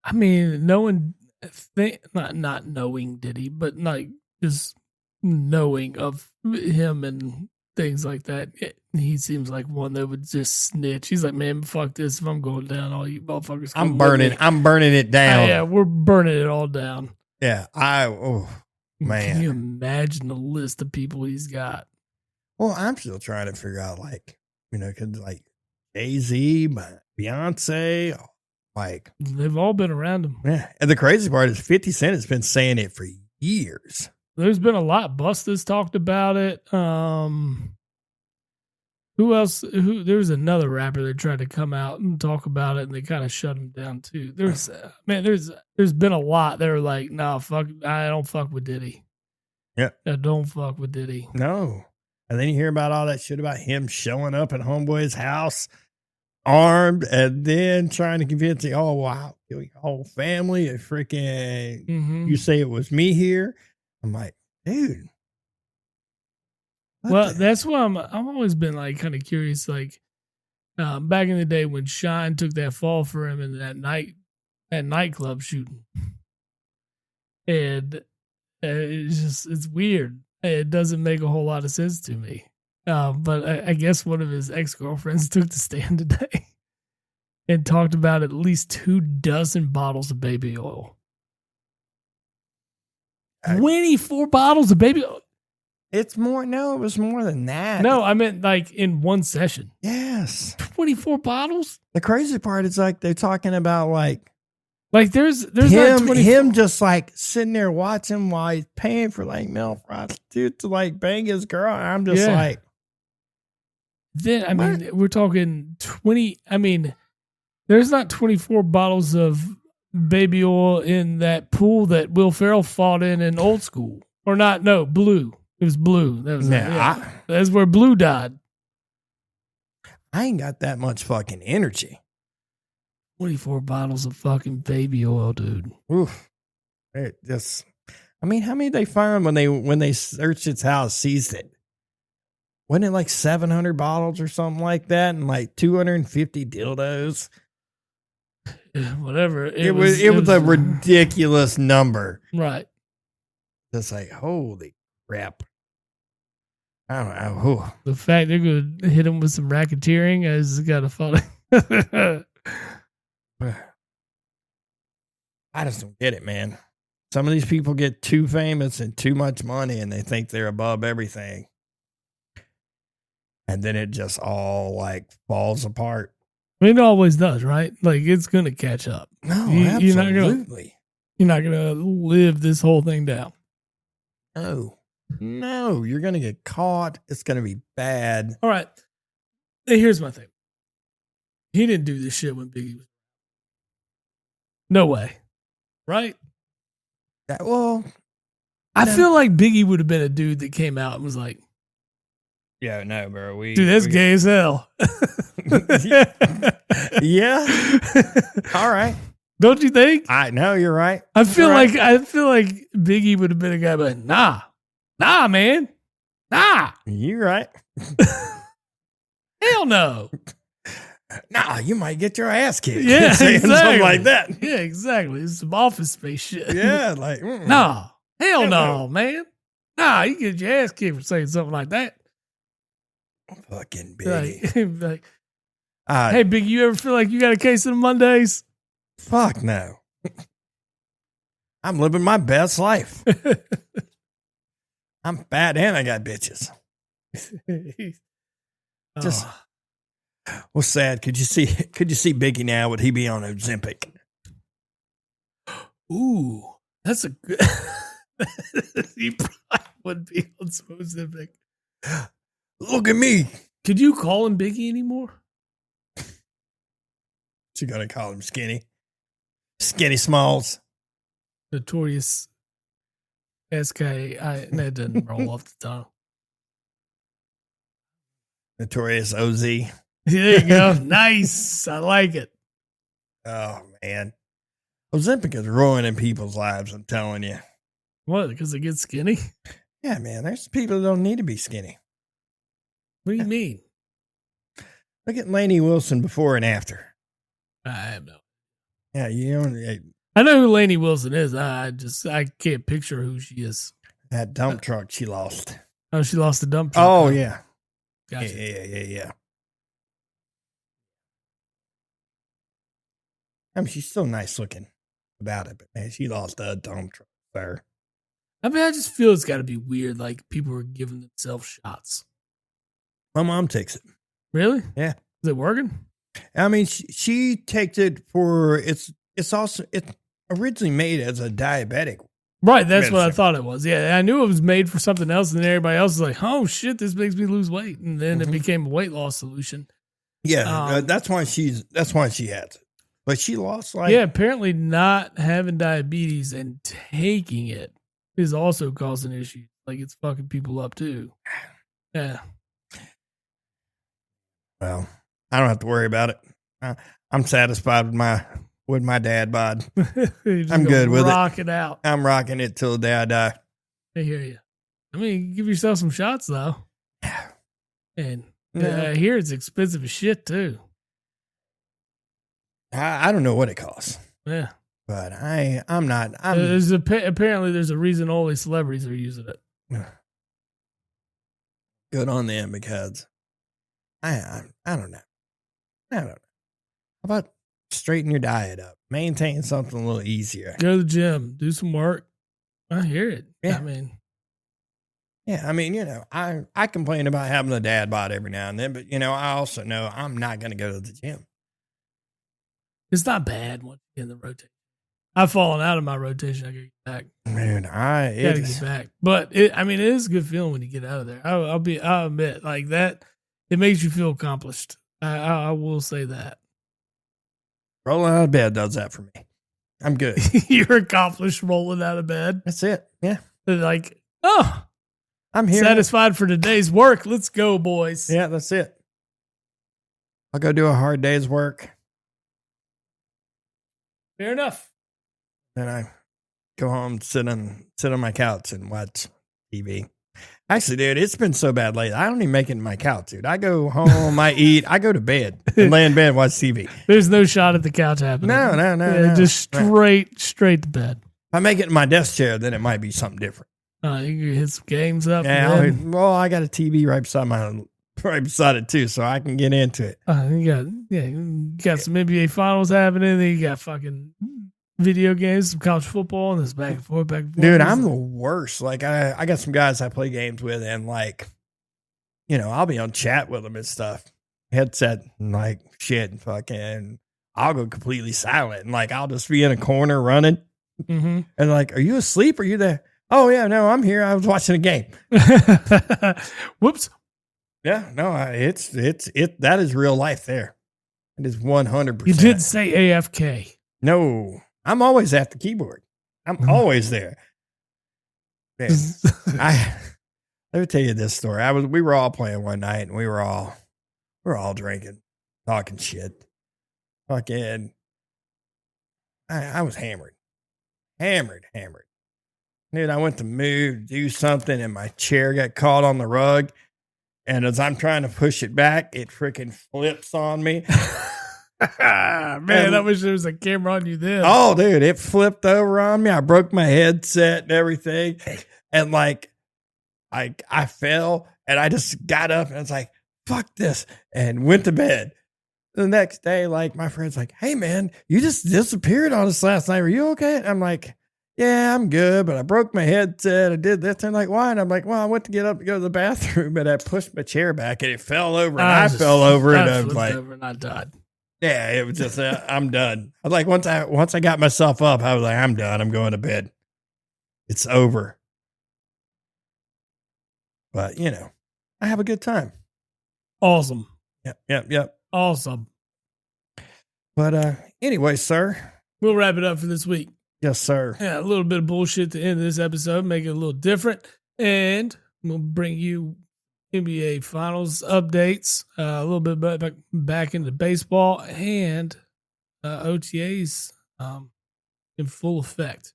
I mean, not knowing Diddy, but like just knowing of him and things like that. He seems like one that would just snitch. He's like, man, fuck this. If I'm going down, all you motherfuckers. I'm burning it down. Yeah, we're burning it all down. Yeah, Man. Can you imagine the list of people he's got? Well, I'm still trying to figure out, like, cause like Jay-Z, Beyonce, like, They've all been around him. yeah. And the crazy part is 50 Cent has been saying it for years. There's been a lot. Busta's talked about it. Who else? There's another rapper that tried to come out and talk about it, and they kind of shut him down too. There's been a lot that are like, no, fuck, I don't fuck with Diddy. Yeah, I don't fuck with Diddy. No. And then you hear about all that shit about him showing up at homeboy's house armed, and then trying to convince you, oh wow, your whole family, a freaking, you say it was me here. I'm like, dude. Well, that's why I've always been like kind of curious, like back in the day when Shine took that fall for him in that nightclub shooting, and it's weird. It doesn't make a whole lot of sense to me. But I guess one of his ex-girlfriends took the stand today and talked about at least 24 bottles of baby oil. 24 bottles of baby oil. It's more. No, it was more than that. No, I meant like in one session. Yes. 24 bottles? The crazy part is like they're talking about like there's him just like sitting there watching while he's paying for like male prostitute to like bang his girl. And I'm just like, then I mean, we're talking 20. I mean, there's not 24 bottles of baby oil in that pool that Will Ferrell fought in Old School, or not? No, Blue. It was Blue. That was that's where Blue died. I ain't got that much fucking energy. 24 bottles of fucking baby oil, dude. Oof. It just, I mean, how many did they find when they searched his house, seized it? Wasn't it like 700 bottles or something like that, and like 250 dildos? Whatever. It was a ridiculous number. Right. Just like, holy crap. I don't know. The fact they're going to hit him with some racketeering is kind of funny. I just don't get it, man. Some of these people get too famous and too much money, and they think they're above everything. And then it just all like falls apart. I mean, it always does, right? Like, it's going to catch up. No, absolutely. You're not going to live this whole thing down. No, you're going to get caught. It's going to be bad. All right. Hey, here's my thing. He didn't do this shit when Biggie was. No way. Right? Well, I feel like Biggie would have been a dude that came out and was like, yeah, no, bro. Dude, that's gay as hell. Yeah. All right. Don't you think? I know you're right. I feel like Biggie would have been a guy, but nah, man, nah. You're right. Hell no. Nah, you might get your ass kicked. Yeah, exactly. Something like that. Yeah, exactly. It's some Office Space shit. Yeah, like nah, hell no, man. Nah, you get your ass kicked for saying something like that. Fucking Biggie. Hey, Biggie, you ever feel like you got a case of the Mondays? Fuck no. I'm living my best life. I'm fat and I got bitches. Just well, sad. Could you see Biggie now? Would he be on Ozempic? Ooh, that's a good. He probably would be on some Ozempic. Look at me. Could you call him Biggie anymore? You gonna call him Skinny? Skinny Smalls. Notorious SK. That doesn't roll off the tongue. Notorious OZ. There you go. Nice. I like it. Oh, man. Ozempic is ruining people's lives, I'm telling you. What? Because they get skinny? Yeah, man. There's people that don't need to be skinny. What do you mean? Look at Lainey Wilson before and after. I have no. Yeah, I know who Lainey Wilson is. I can't picture who she is. That dump truck she lost. Oh, she lost the dump truck. Oh, yeah. Gotcha. Yeah. I mean, she's still nice looking about it, but man, she lost a dump truck, sir. I mean, I just feel it's got to be weird. Like people are giving themselves shots. My mom takes it. Really? Yeah. Is it working? I mean, she takes it for it's originally made as a diabetic. Right. That's what I medicine. thought it was. Yeah. I knew it was made for something else, and then everybody else was like, "Oh shit, this makes me lose weight," and then it became a weight loss solution. Yeah, that's why she has it. But she lost like Yeah. Apparently, not having diabetes and taking it is also causing issues. Like it's fucking people up too. Yeah. Well, I don't have to worry about it. I'm satisfied with my dad bod. I'm good with it. Rock it out. I'm rocking it till the day I die. I hear you. I mean, give yourself some shots though. And Yeah. I hear it's expensive as shit too. I don't know what it costs, Yeah. but I'm not. Apparently there's a reason only celebrities are using it. Good on them because I don't know. I don't know. How about straighten your diet up, maintain something a little easier. Go to the gym, do some work. I hear it. Yeah. I mean, Yeah, I mean, I complain about having a dad bod every now and then, but I also know I'm not going to go to the gym. it's not bad once you get in the rotation. I've fallen out of my rotation. I gotta get back. Man, Gotta get back. But it is a good feeling when you get out of there. I'll admit, like that, it makes you feel accomplished. I will say that. rolling out of bed does that for me. I'm good. You're accomplished rolling out of bed. That's it. Yeah, Like, oh, I'm here. satisfied for today's work. Let's go, boys. Yeah, that's it. I'll go do a hard day's work. Fair enough. Then I go home, sit on my couch and watch TV. Actually, dude, it's been so bad lately. I don't even make it in my couch, dude. I go home, I eat, I go to bed and lay in bed and watch TV. There's no shot at the couch happening. No. Yeah, just straight to bed. If I make it in my desk chair, then it might be something different. You can hit some games up. Yeah, I got a TV right beside it too, so I can get into it. You got some NBA finals happening. Then you got fucking video games, some college football, and this back and forth. Dude, I'm the worst. Like I got some guys I play games with, and like, I'll be on chat with them and stuff, headset and like shit, and fucking, I'll go completely silent, and like I'll just be in a corner running, and like, are you asleep? Are you there? Oh yeah, no, I'm here. I was watching a game. Whoops. Yeah, no, it's that is real life there. It is 100%. You did say AFK. No, I'm always at the keyboard. I'm always there. Man, let me tell you this story. We were all playing one night, and we were all drinking, talking shit. Fucking, I was hammered. Dude, I went to move, do something, and my chair got caught on the rug. And as I'm trying to push it back, it freaking flips on me. Man, I wish there was a camera on you then. Oh, dude, it flipped over on me. I broke my headset and everything. And like, I fell, and I just got up and I was like, fuck this, and went to bed. The next day, like, my friend's like, hey, man, you just disappeared on us last night. Were you okay? And I'm like, yeah, I'm good, but I broke my headset. I did this. And like, why? And I'm like, well, I went to get up to go to the bathroom, but I pushed my chair back and it fell over, and I fell over, and I was like, over and I died. yeah, it was just, I'm done. I was like, once I got myself up, I was like, I'm done. I'm going to bed. It's over. But I have a good time. Awesome. Yep. Awesome. But anyway, sir. We'll wrap it up for this week. Yes, sir. Yeah, a little bit of bullshit to end this episode, make it a little different. And we'll bring you NBA Finals updates, a little bit back into baseball, and OTAs in full effect.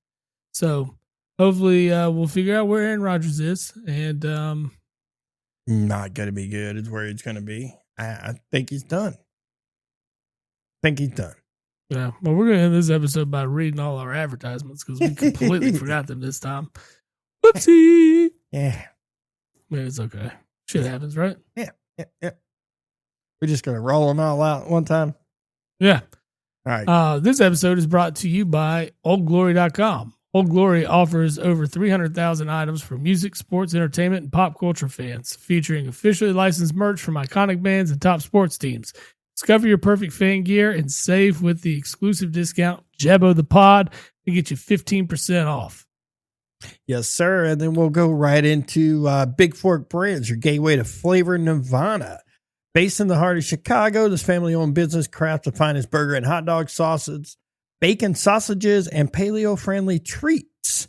So hopefully we'll figure out where Aaron Rodgers is. And not going to be good is where he's going to be. I think he's done. Yeah, well, we're going to end this episode by reading all our advertisements because we completely forgot them this time. Whoopsie. Yeah. Man, it's okay. Shit happens, right? Yeah. We're just going to roll them all out one time. Yeah. All right. This episode is brought to you by OldGlory.com. Old Glory offers over 300,000 items for music, sports, entertainment, and pop culture fans, featuring officially licensed merch from iconic bands and top sports teams. Discover your perfect fan gear and save with the exclusive discount Jabbo the Pod to get you 15% off. Yes, sir. And then we'll go right into Big Fork Brands, your gateway to flavor Nirvana. Based in the heart of Chicago, this family-owned business crafts the finest burger and hot dog sauces, bacon sausages, and paleo-friendly treats.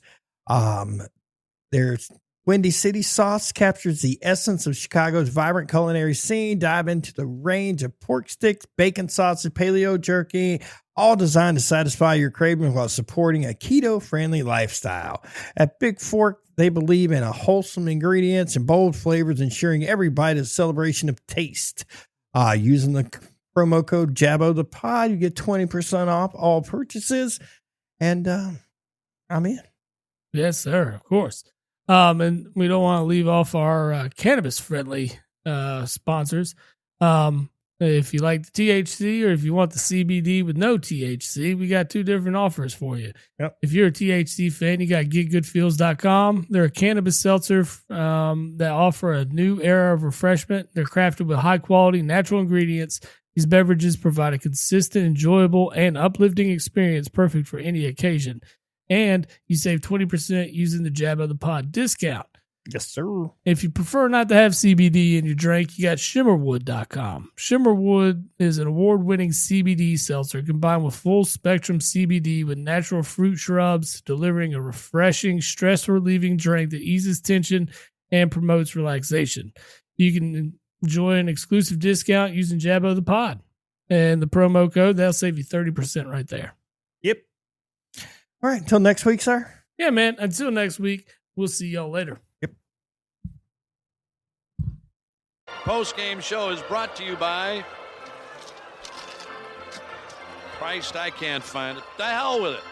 There's Windy City Sauce captures the essence of Chicago's vibrant culinary scene. Dive into the range of pork sticks, bacon sausage, paleo jerky, all designed to satisfy your cravings while supporting a keto-friendly lifestyle. At Big Fork, they believe in wholesome ingredients and bold flavors, ensuring every bite is a celebration of taste. Using the promo code Jabbo the Pod, you get 20% off all purchases. And I'm in. Yes, sir. Of course. And we don't want to leave off our cannabis-friendly sponsors. If you like the THC or if you want the CBD with no THC, we got two different offers for you. Yep. If you're a THC fan, you got GetGoodFeels.com. They're a cannabis seltzer that offer a new era of refreshment. They're crafted with high-quality, natural ingredients. These beverages provide a consistent, enjoyable, and uplifting experience perfect for any occasion. And you save 20% using the Jabbo the Pod discount. Yes, sir. If you prefer not to have CBD in your drink, you got Shimmerwood.com. Shimmerwood is an award-winning CBD seltzer combined with full-spectrum CBD with natural fruit shrubs, delivering a refreshing, stress-relieving drink that eases tension and promotes relaxation. You can enjoy an exclusive discount using Jabbo the Pod. And the promo code, that'll save you 30% right there. Yep. All right. Until next week, sir. Yeah, man. Until next week, we'll see y'all later. Post-game show is brought to you by Christ, I can't find it. The hell with it.